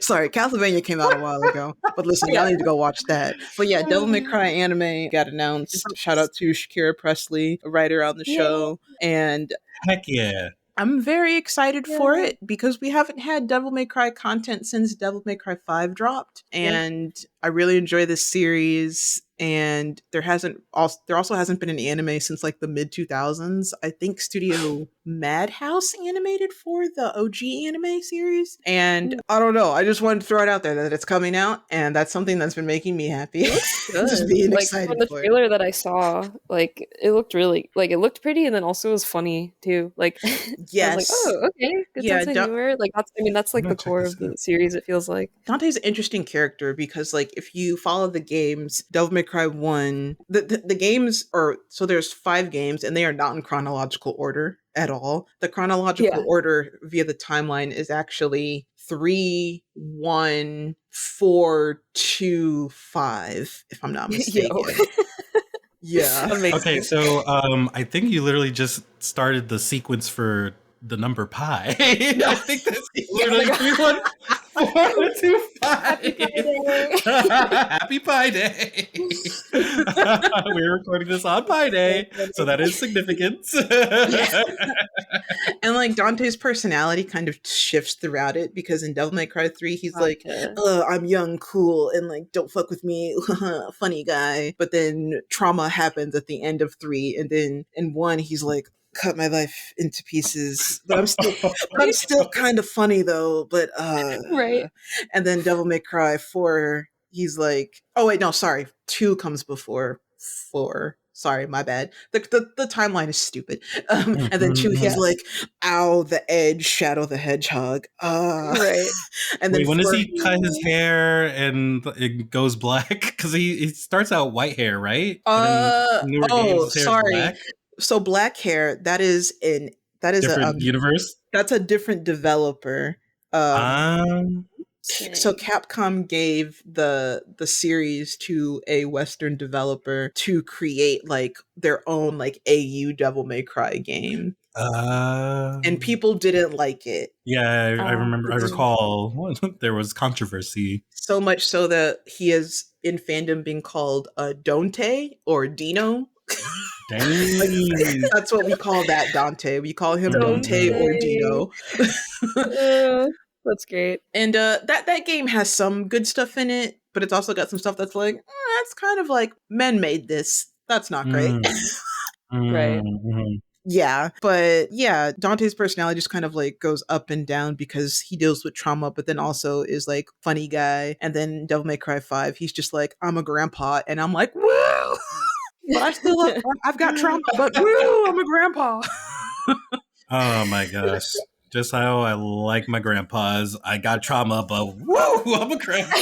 Sorry, Castlevania came out a while ago, but listen, y'all Yeah. need to go watch that. But yeah, Devil May Cry anime got announced. Shout out to Shakira Presley, a writer on the Yeah. show, and Heck yeah. I'm very excited for Yeah. it because we haven't had Devil May Cry content since Devil May Cry 5 dropped. Yeah. And I really enjoy this series. And there also hasn't been an anime since like the mid 2000s. I think Studio Madhouse animated for the OG anime series. And Ooh. I don't know. I just wanted to throw it out there that it's coming out, and that's something that's been making me happy. It looks Just good. being Like from excited the for it. trailer that I saw, like it looked really like it looked pretty and then also it was funny too. Like I was like, Yes. oh, okay, good Yeah, sense of humor. Like that's I'm like gonna the check core this of out. the series, it feels like. Dante's an interesting character because, like, if you follow the games, Devil May Cry 1, the games are so there's 5 games and they are not in chronological order at all. The chronological Yeah. order via the timeline is actually 3, 1, 4, 2, 5, if I'm not Yo. mistaken. Yeah. Okay, Amazing. so I think you literally just started the sequence for the number pi. I think that's Oh my literally god. 3, 1, 4, 2, 5. Happy Friday. Happy Pi Day. We're recording this on Pi So Day, so funny. that is significance. Yeah. And like Dante's personality kind of shifts throughout it because in Devil May Cry 3, he's like, Gotcha. I'm young, cool, and like, don't fuck with me, funny guy. But then trauma happens at the end of 3, and then in 1, he's like, cut my life into pieces, but I'm still kind of funny though. But Right. and then Devil May Cry 4, he's like, oh wait, no, sorry, 2 comes before 4. Sorry, my bad. The timeline is stupid. And then 2, he's Yeah. like, ow, the edge, Shadow the Hedgehog. Right. And then Wait, when does 4, he cut his hair and it goes black? Because he starts out white hair, right? But in newer games, oh, his hair is sorry. black. So black hair, that is a Different universe. that's a different developer. Um Um, so Dang. Capcom gave the series to a Western developer to create like their own like AU Devil May Cry game. And um, people didn't like it. yeah, I remember. I Mm. recall there was controversy. So much so that he is in fandom being called Dante or Dino. Like Dang. that's what we call that Dante. We call him Dante Mhm. or Dante. Dino. That's great. And that game has some good stuff in it, but it's also got some stuff that's like, that's kind of like men made this. That's not great. Mm, Right. mhm. Yeah, but yeah, Dante's personality just kind of like goes up and down because he deals with trauma, but then also is like funny guy. And then Devil May Cry 5, he's just like, I'm a grandpa, and I'm like, woo! But I've got trauma, but woo, I'm a grandpa. Oh my gosh. Just how I like my grandpas. I got trauma, but woo, I'm a grandpa.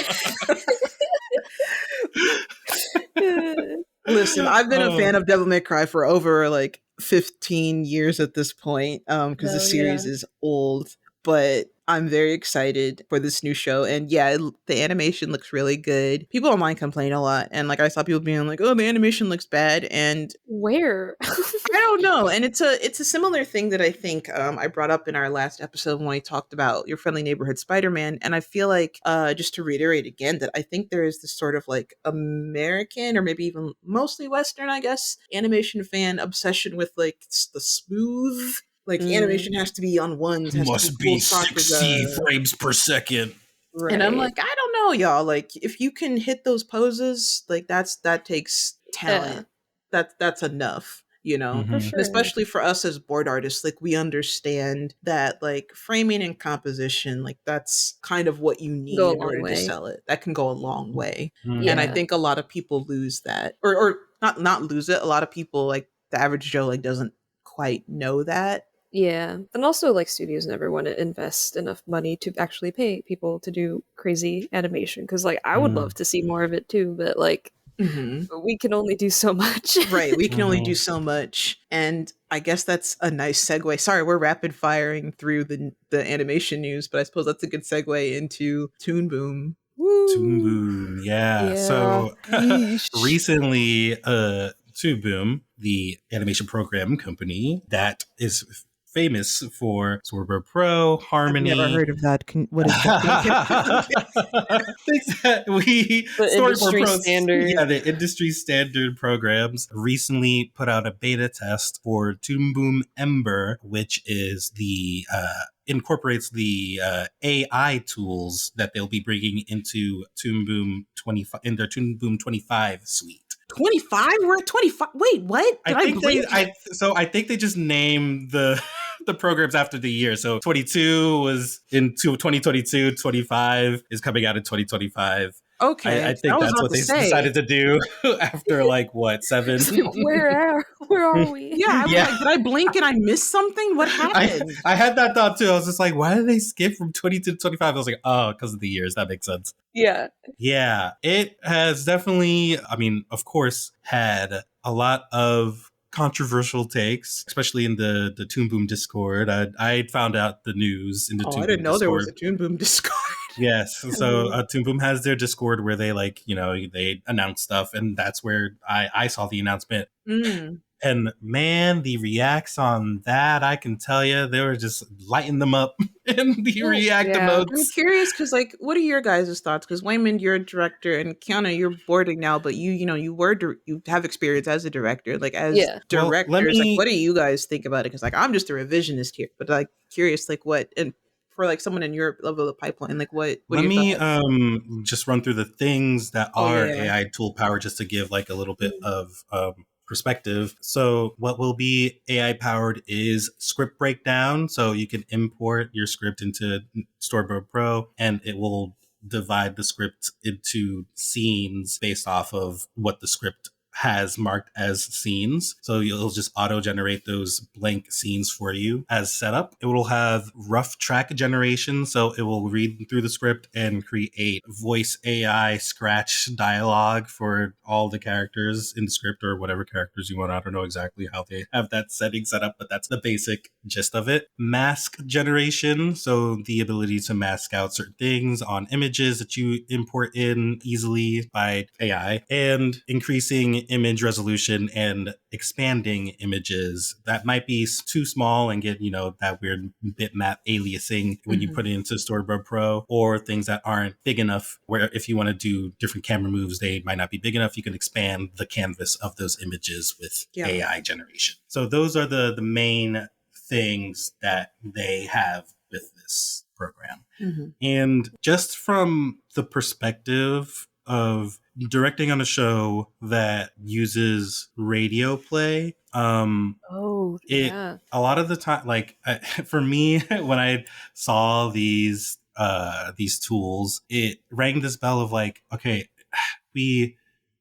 Listen, I've been a Oh. fan of Devil May Cry for over like 15 years at this point, because the Hell yeah. series is old. But I'm very excited for this new show, and yeah, the animation looks really good. People online complain a lot, and like I saw people being like, "Oh, the animation looks bad," and Where? I don't know. And it's a similar thing that I think I brought up in our last episode when we talked about your friendly neighborhood Spider-Man. And I feel like just to reiterate again that I think there is this sort of like American or maybe even mostly Western, I guess, animation fan obsession with like the smooth Like animation has to be on ones, has to be Must full be Sakuga. 60 frames per second. Right. And I'm like, I don't know, y'all. Like, if you can hit those poses, like that takes talent. That's enough, you know. For Mhm. sure. And especially for us as board artists, like we understand that like framing and composition, like that's kind of what you need Go a in long order to way. sell it. That can go a long way. Mhm. And I Yeah. think a lot of people lose that. Or not lose it. A lot of people, like the average Joe, like doesn't quite know that. Yeah. And also like studios never want to invest enough money to actually pay people to do crazy animation, because like I would love to see more of it too, but like Mhm. we can only do so much. Right, we can only do Mhm. so much, and I guess that's a nice segue. Sorry, we're rapid firing through the animation news, but I suppose that's a good segue into Toon Boom. Toon Woo. Boom, yeah. Yeah. So Yeesh. recently, Toon Boom, the animation program company that is famous for Swordbird Pro, I've never Harmony. heard of that. What is that? Things that we The Storyboard industry Pros, standard. yeah, the industry standard programs recently put out a beta test for Toon Boom Ember, which is the incorporates the AI tools that they'll be bringing into Toon Boom 25 in their Toon Boom 25 suite. 25? We're at 25. Wait, what? I Did I think they blink? I think they just named the the programs after the year. So 22 was in 2022, 25 is coming out in 2025. Okay, I I think was that's about what to they say. decided to do after like what, seven? Where are we? Yeah, I was Yeah. like, did I blink and I missed something? What happened? I had that thought too. I was just like, why did they skip from 20 to 25? I was like, oh, because of the years. That makes sense. Yeah. Yeah, it has definitely, I mean, of course, had a lot of controversial takes, especially in the Toon Boom Discord. I found out the news in the Oh, I Toon Boom didn't know there was Discord. a Toon Boom Discord. Yes, so Toon Boom has their Discord where they like, they announce stuff, and that's where I saw the announcement. Mm. And man, the reacts on that, I can tell you, they were just lighting them up in the Well, react yeah. I'm emotes. curious because, like, what are your guys' thoughts? Because Wayman, you're a director, and Kiana, you're boarding now, but you have experience as a director. Like, as Yeah. Well, let directors, like, me what do you guys think about it? Because, like, I'm just a revisionist here, but like, curious, like, what and for like someone in your level of pipeline, like, what are Let your me thoughts? just run through the things that Oh are yeah. AI tool powered just to give like a little bit Mm. of perspective. So what will be AI powered is script breakdown. So you can import your script into Storyboard Pro and it will divide the script into scenes based off of what the script has marked as scenes. So you'll just auto generate those blank scenes for you as setup. It will have rough track generation. So it will read through the script and create voice AI scratch dialogue for all the characters in the script or whatever characters you want. I don't know exactly how they have that setting set up, but that's the basic gist of it. Mask generation. So the ability to mask out certain things on images that you import in easily by AI, and increasing image resolution and expanding images that might be too small and get, that weird bitmap aliasing when you Mhm. put it into Storyboard Pro, or things that aren't big enough where if you want to do different camera moves, they might not be big enough. You can expand the canvas of those images with Yeah. AI generation. So those are the main things that they have with this program. Mhm. And just from the perspective of directing on a show that uses radio play, Oh, it yeah. a lot of the time, like for me, when I saw these tools, it rang this bell of like, okay, we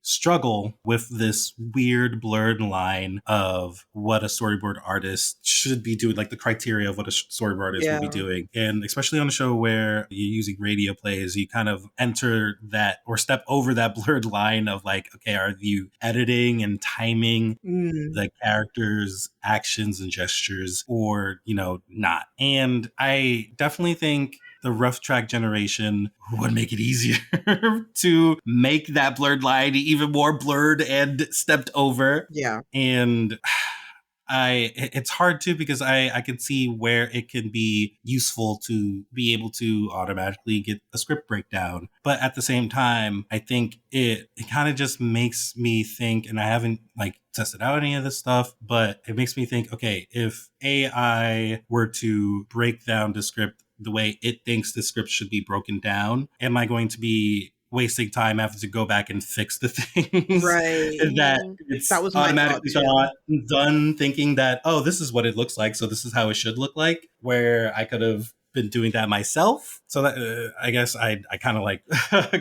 struggle with this weird blurred line of what a storyboard artist should be doing, like the criteria of what a storyboard artist will be Yeah. doing. And especially on a show where you're using radio plays, you kind of enter that or step over that blurred line of like, okay, are you editing and timing Mm. the characters' actions and gestures or, not? And I definitely think the rough track generation would make it easier to make that blurred line even more blurred and stepped over. Yeah. And it's hard too because I can see where it can be useful to be able to automatically get a script breakdown. But at the same time, I think it kind of just makes me think, and I haven't like tested out any of this stuff, but it makes me think, okay, if AI were to break down the script the way it thinks the script should be broken down, am I going to be wasting time having to go back and fix the things Right. that it's That was my automatically thought, done, thinking that, oh, this is what it looks like, so this is how it should look like, where I could have been doing that myself. So that I guess I kind of like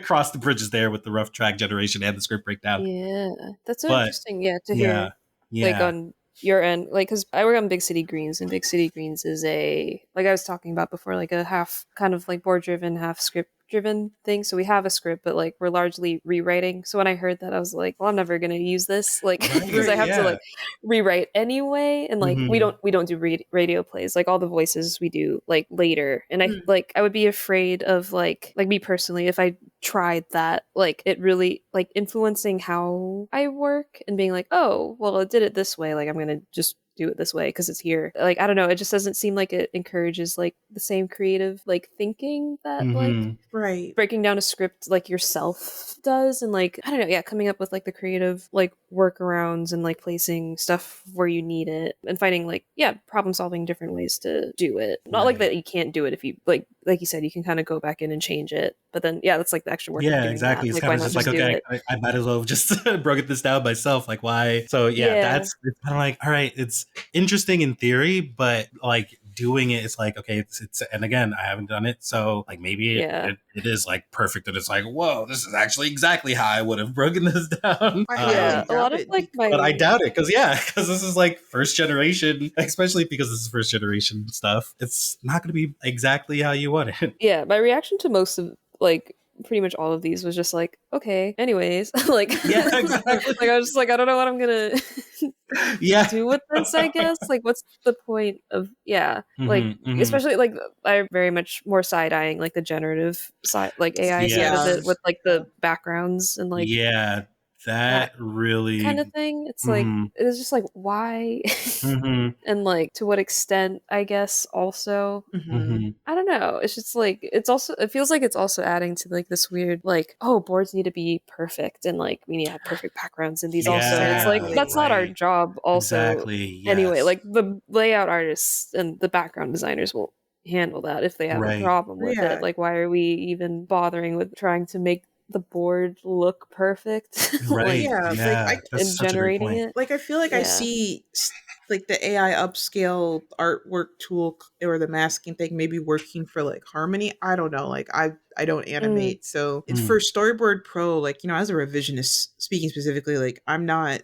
crossed the bridges there with the rough track generation and the script breakdown. Yeah, that's so But interesting. Yeah, to yeah, hear like yeah, on your end, like because I work on Big City Greens, and Big City Greens is a like I was talking about before, like a half kind of like board driven, half script driven thing. So we have a script, but like we're largely rewriting. So when I heard that, I was like, well, I'm never gonna use this, like because I right, have to yeah. like rewrite anyway, and like we Mhm. don't do radio plays. Like all the voices we do like later, and Mm. I would be afraid of like me personally if I tried that, like it really like influencing how I work and being like, oh well, it did it this way, like I'm gonna just do it this way because it's here. Like I don't know, it just doesn't seem like it encourages like the same creative like thinking that like Mhm. Right. breaking down a script like yourself does, and like I don't know, yeah, coming up with like the creative like workarounds and like placing stuff where you need it and finding like problem solving different ways to do it. Not like Right. that you can't do it if you like you said, you can kind of go back in and change it, but then that's like the extra work of Yeah, doing exactly. that. It's Like kind why of not just like, just do okay, it? I might as well have just broken this down myself. Like, why? So yeah, Yeah, it's kind of like, all right, it's interesting in theory, but like doing it, it's like, okay, it's and again, I haven't done it, so like maybe yeah, it is like perfect, and it's like, whoa, this is actually exactly how I would have broken this down. I highly yeah. A doubt lot of it. like But I my doubt it because this is like first generation, especially because this is first generation stuff. It's not going to be exactly how you want it. my reaction to most of like pretty much all of these was just like, okay, anyways, like Yeah, like I exactly. was just like, I don't know what I'm gonna Yeah. do with this, I guess. Like what's the point of like Hmm, hmm. especially like I very much more side eyeing like the generative side, like AI side of Yeah. it with like the backgrounds and like Yeah, that that kind of really. thing. It's like Hmm, it's just like why hmm, and like to what extent, I guess also. Hmm. hmm. I don't know. It's just like it feels like it's also adding to like this weird like, oh, boards need to be perfect and like we need to have perfect backgrounds in these also. And it's like Yeah, that's Exactly. not our right. job also Exactly. anyway. Yes. Like the layout artists and the background designers will handle that if they have a Right. problem with it. Yeah. Like why are we even bothering with trying to make the board look perfect? Right. Like Yeah. Like Yeah. and That's such a great generating point. it. I feel like I Yeah. see like the AI upscale artwork tool or the masking thing maybe working for like Harmony. I don't know. Like I don't Mm, animate, so it's Mm. for Storyboard Pro. Like as a revisionist, speaking specifically, like I'm not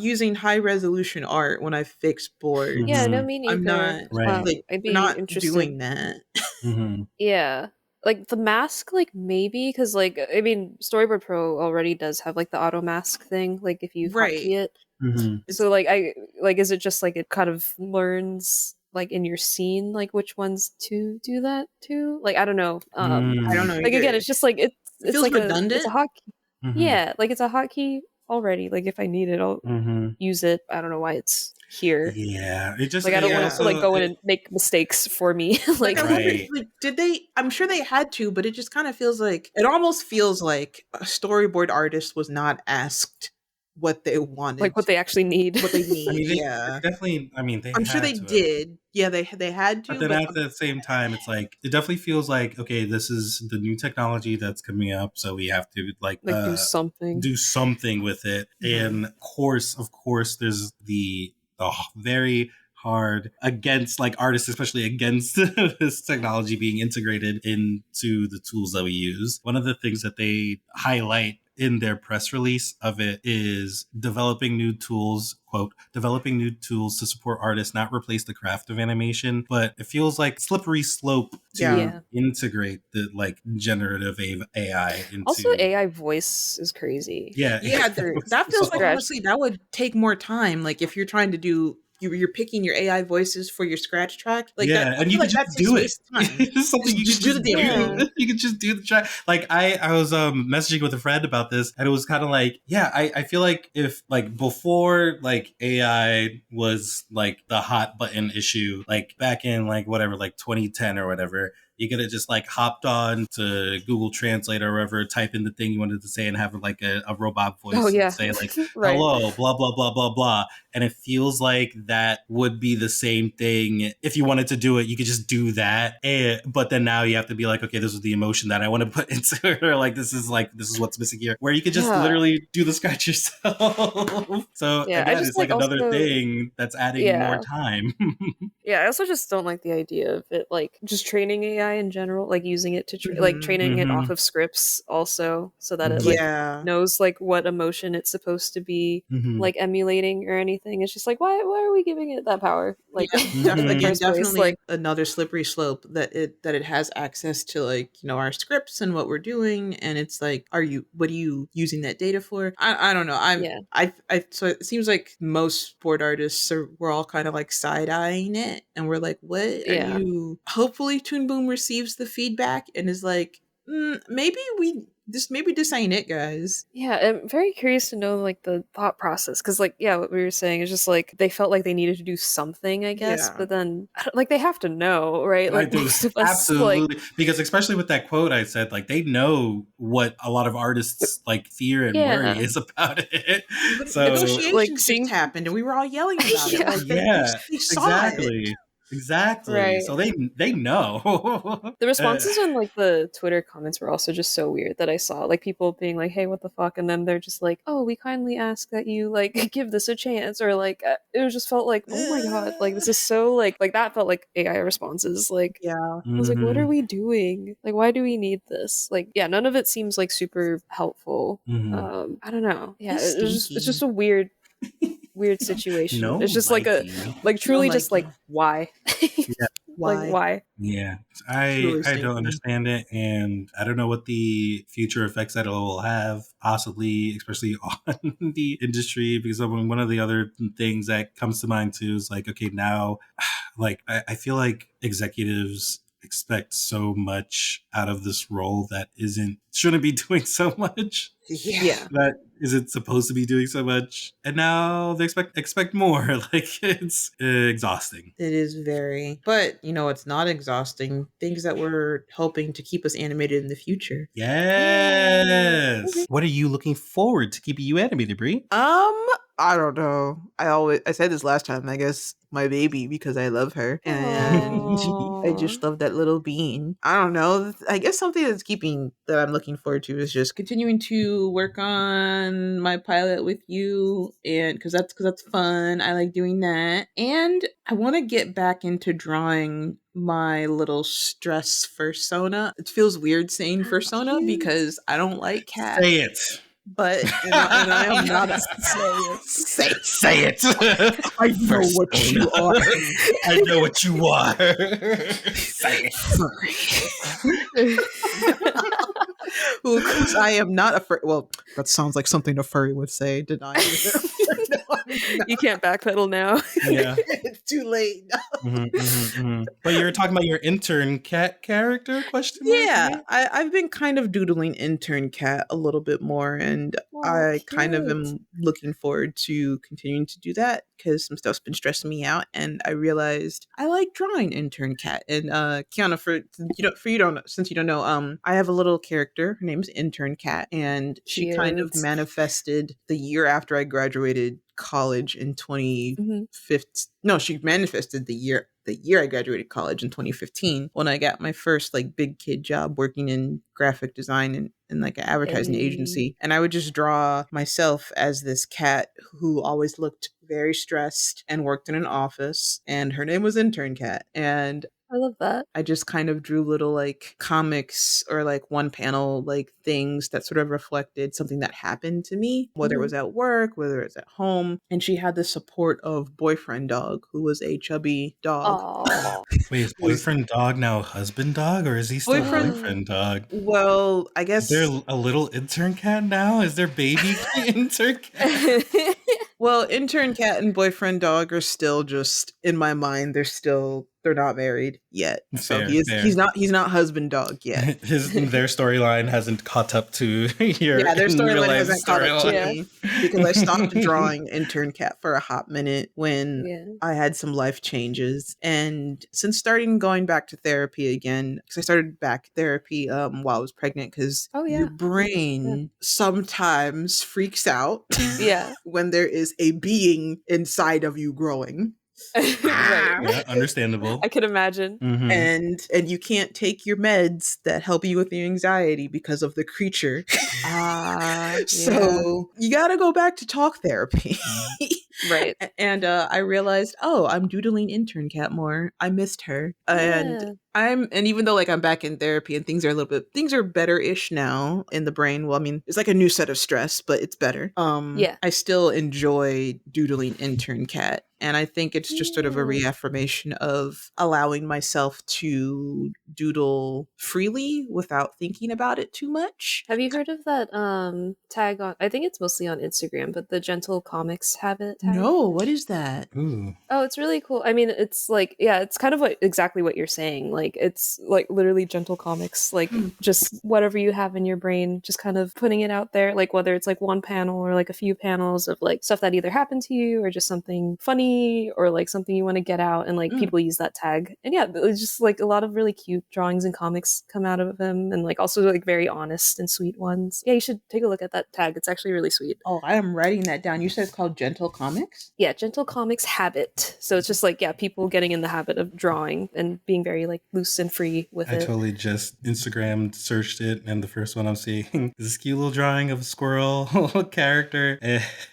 using high resolution art when I fix yeah, boards. no, Hmm. me I'm neither. not Right. like I'd we're be not interested. doing that. Hmm. Yeah. Like the mask, like maybe, because like I mean, Storyboard Pro already does have like the auto mask thing, like if you Right. hotkey it. Hmm. It's So like is it just like it kind of learns like in your scene like which ones to do that to? Like I don't know. I don't Mm. know Like again, either. it's just like It it's feels like it's a redundant. hotkey. Hmm. Yeah, like it's a hotkey already. Like if I need it, I'll Hmm. use it. I don't know why it's here. Yeah. It just Like I don't want it Yeah. to like also go in and make mistakes for me. Like Like I wonder, right. like, did they? I'm sure they had to, but it just kind of feels like it almost feels like a storyboard artist was not asked what they wanted, what they actually need. what they I need. mean, Yeah, they definitely. I mean, they I'm sure had they to have. did. Yeah, they had But to, then but at the same time, it's like it definitely feels like, okay, this is the new technology that's coming up, so we have to like Like do something. do something with it. Mhm. And of course, there's the very hard against like artists, especially against this technology being integrated into the tools that we use. One of the things that they highlight in their press release of it is developing new tools, quote, developing new tools to support artists, not replace the craft of animation. But it feels like slippery slope to Yeah. Yeah. integrate the like generative AI Also, into. AI voice is crazy. Yeah. Yeah, For that feels like scratch. honestly that would take more time. Like if you're trying to do you're picking your AI voices for your scratch track. Like that, Yeah, I and you feel can like just that takes do a it. waste of time. It's something you can Just do the just damn Yeah. thing. do. You can just do the track. Like I was messaging with a friend about this, and it was kind of like, yeah, I feel like if like before like AI was like the hot button issue, like back in like whatever, like 2010 or whatever, you could have just like hopped on to Google Translate or whatever, type in the thing you wanted to say, and have like a robot Oh voice yeah. say like, Right. hello, blah, blah, blah, blah, blah. And it feels like that would be the same thing. If you wanted to do it, you could just do that. But then now you have to be like, okay, this is the emotion that I want to put into it. Or like, this is what's missing here. Where you could just Yeah. literally do the scratch yourself. So Yeah. I again, just it's like another also thing that's adding more yeah. time. Yeah, I also just don't like the idea of it, like just training AI in general, like using it to like Hmm. training it off Mm-hmm. of scripts also, so that it Mm-hmm. like Yeah. knows like what emotion it's supposed to be Mm-hmm. like emulating or anything. It's just like why are we giving it that power? Like Yeah, in the Mm-hmm. first place, definitely like another slippery slope that it has access to, like, our scripts and what we're doing, and it's like, what are you using that data for? I don't know. yeah, So it seems like most sport artists we're all kind of like side eyeing it, and we're like, what are yeah. you? Hopefully, Toon Boom receives the feedback and is like, maybe this ain't it, guys. Yeah, I'm very curious to know like the thought process because like yeah, what we were saying is just like they felt like they needed to do something, I guess, Yeah. but then like they have to know, right? I Like do most of us like absolutely, because especially with that quote I said, like they know what a lot of artists like fear and worry yeah, is about it. But So like negotiations just seeing happened, and we were all yelling about it. yeah, Like yeah, they saw it. exactly, exactly. right. So they know. The Uh, responses on like the Twitter comments were also just so weird that I saw like people being like, "Hey, what the fuck?" and then they're just like, "Oh, we kindly ask that you like give this a chance," or like it just felt like, "Oh my god, like this is so like that felt like AI responses." Like Yeah. I was like, "What are mhm, we doing? Like, why do we need this?" Like, yeah, none of it seems like super helpful. mhm. I don't know. Yeah, He's it's just stinky. a weird situation. It's No, just like a Mikey. like No, truly just like Mikey. why, Yeah, like Why? why. yeah. Truly I don't stinky. understand it, and I don't know what the future effects that it will have, possibly, especially on the industry. Because I mean, one of the other things that comes to mind too is like, okay, now, like I feel like executives expect so much out of this role that shouldn't be doing so much, Yeah. Yeah. that isn't supposed to be doing so much, and now they expect more. Like it's exhausting. It is very, but it's not exhausting. Things that we're hoping to keep us animated in the future. Yay. Yes. Okay. What are you looking forward to keeping you animated, Brie? I don't know. I said this last time, I guess my baby, because I love her, and I Aww. just love that little bean. I don't know. I guess something that I'm looking forward to is just continuing to work on my pilot with you, and because that's fun. I like doing that, and I want to get back into drawing my little stress fursona. It feels weird saying fursona Cute. because I don't like cats, Say it. but and I am not a Say it. Say it. I know what Persona. you are. I know what you are. Say it. Furry. Well, because I am not a furry. Well, that sounds like something a furry would say. Denying it. No, I'm not. You can't backpedal now. Yeah. It's too late. But you're talking about your intern cat character? Question mark. Yeah, Right? I've been kind of doodling intern cat a little bit more, and Oh, I kind of cute. am looking forward to continuing to do that because some stuff's been stressing me out, and I realized I like drawing intern cat. And Kiana, since you don't know, I have a little character. Her name's Intern Cat, and she kind of Cute. manifested the year after I graduated college in Mhm. 2015. No, she manifested the year I graduated college in 2015 when I got my first like big kid job working in graphic design and like an advertising Hey. agency. And I would just draw myself as this cat who always looked very stressed and worked in an office, and her name was Intern Cat. And I love that. I just kind of drew little like comics or like one panel like things that sort of reflected something that happened to me, whether it Mhm. was at work, whether it was at home. And she had the support of boyfriend dog, who was a chubby dog. Aw. Wait, is Who was boyfriend dog now husband dog, or is he still boyfriend? boyfriend dog? Well, I Is there guess. a little intern cat now? Is there baby intern cat? Well, intern cat and boyfriend dog are still just in my mind. They're not married yet. So Fair, fair. he's not husband dog yet. Their storyline hasn't caught up to your Yeah, their in real storyline life hasn't caught up to storyline. me because I stopped drawing intern cat for a hot minute when Yeah. I had some life changes. And since starting going back to therapy again, because I started back therapy while I was pregnant, because Oh, yeah. your brain sometimes freaks out Yeah. when there is a being inside of you growing. Right. Yeah, understandable. I can imagine. Mhm. And you can't take your meds that help you with your anxiety because of the creature. Yeah. So you got to go back to talk therapy. Right. And I realized, oh, I'm doodling intern cat more. I missed her. Yeah. And even though like I'm back in therapy and things are better-ish now in the brain. Well, I mean, it's like a new set of stress, but it's better. Yeah. I still enjoy doodling intern cat. And I think it's just sort of a Yeah. reaffirmation of allowing myself to doodle freely without thinking about it too much. Have you heard of that tag on, I think it's mostly on Instagram, but the gentle comics habit tag? No, what is that? Ooh. Oh, it's really cool. I mean, it's like, yeah, it's kind of exactly what you're saying. Like, it's like literally gentle comics, like just whatever you have in your brain, just kind of putting it out there. Like, whether it's like one panel or like a few panels of like stuff that either happened to you or just something funny or like something you want to get out. And like people use that tag. And yeah, it's just like a lot of really cute drawings and comics come out of them. And like also like very honest and sweet ones. Yeah, you should take a look at that tag. It's actually really sweet. Oh, I am writing that down. You said it's called Gentle Comics? Yeah, gentle comics habit. So it's just like, yeah, people getting in the habit of drawing and being very like loose and free with I it. totally just Instagram searched it, and the first one I'm seeing is this cute little drawing of a squirrel character,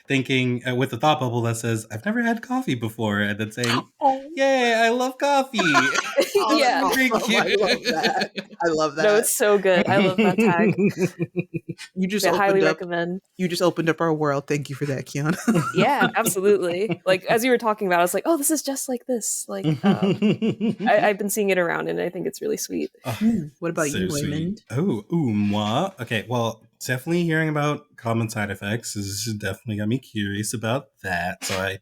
thinking with a thought bubble that says, "I've never had coffee before," and then saying, Oh, "Yay, I love coffee." Yeah. Very I love that. I love that. No, it's so good. I love that tag. You just I highly opened up. recommend. You just opened up our world. Thank you for that, Kiana. Yeah, absolutely. Like as you were talking about, I was like, oh, this is just like this. Like I've been seeing it around, and I think it's really sweet. What about So you, sweet. Raymond? Moi. Okay, well, definitely hearing about common side effects is definitely got me curious about that. So I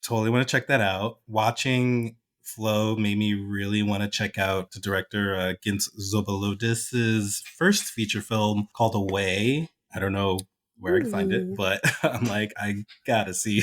totally want to check that out. Watching Flow made me really want to check out the director Gintz Zobalodis' first feature film called Away. I don't know where I can find it, but I'm like, I gotta see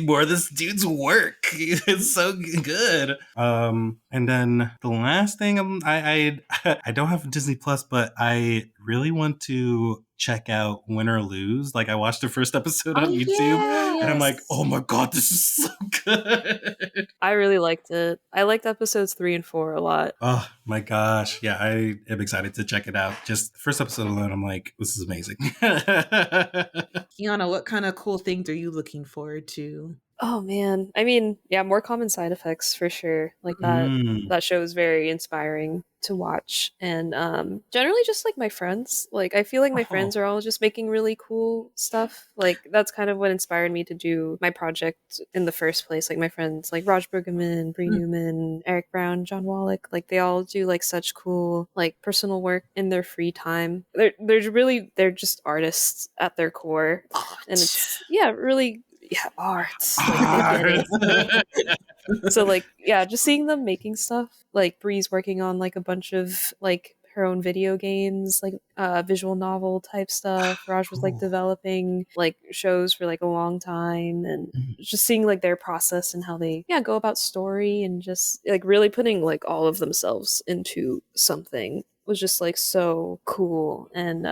more of this dude's work. It's so good. And then the last thing I don't have Disney Plus, but I really want to check out Win or Lose. Like I watched the first episode on YouTube, and I'm like, oh my god, this is so good. I really liked it. I liked episodes 3 and 4 a lot. Oh my gosh. Yeah, I am excited to check it out. Just the first episode alone, I'm like, this is amazing. Kiana, what kind of cool things are you looking forward to? Oh man. I mean, yeah, more common side effects for sure. Like that show is very inspiring to watch. And generally just like my friends. Like I feel like my friends are all just making really cool stuff. Like that's kind of what inspired me to do my project in the first place. Like my friends like Raj Brueggemann, Bree Newman, Eric Brown, John Wallach, like they all do like such cool like personal work in their free time. They're just artists at their core. And it's really arts. Like, so like just seeing them making stuff, like Bree's working on like a bunch of like her own video games, like visual novel type stuff. Raj was like developing like shows for like a long time, and just seeing like their process and how they go about story, and just like really putting like all of themselves into something was just like so cool, and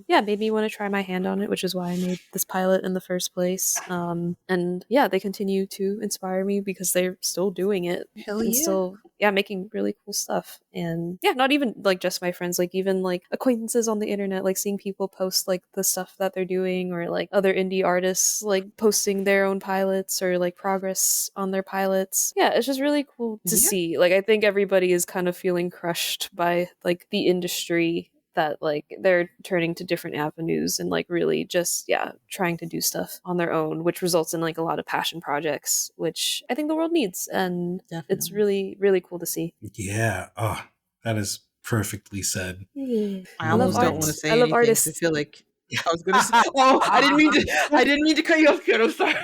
made me want to try my hand on it, which is why I made this pilot in the first place. And they continue to inspire me because they're still doing it. Hell and yeah. still making really cool stuff. And not even like just my friends, like even like acquaintances on the internet, like seeing people post like the stuff that they're doing, or like other indie artists like posting their own pilots or like progress on their pilots. It's just really cool to see. Like I think everybody is kind of feeling crushed by like the industry, that like they're turning to different avenues and like really just trying to do stuff on their own, which results in like a lot of passion projects, which I think the world needs. And it's really, really cool to see. Yeah. Oh, that is perfectly said. I almost don't want to say anything. I feel like I was gonna say. Oh, I didn't mean to. I didn't mean to cut you off, kid. I'm sorry.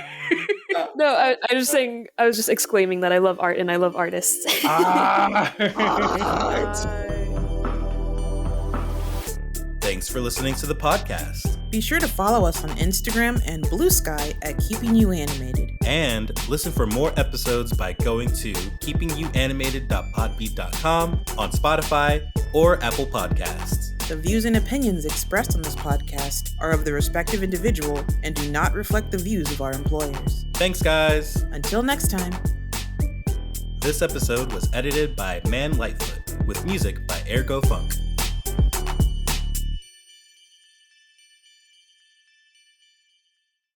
No, I was saying. I was just exclaiming that I love art and I love artists. Thanks for listening to the podcast. Be sure to follow us on Instagram and Blue Sky at Keeping You Animated. And listen for more episodes by going to keepingyouanimated.podbean.com, on Spotify, or Apple Podcasts. The views and opinions expressed on this podcast are of the respective individual and do not reflect the views of our employers. Thanks, guys. Until next time. This episode was edited by Man Lightfoot, with music by Ergo Funk.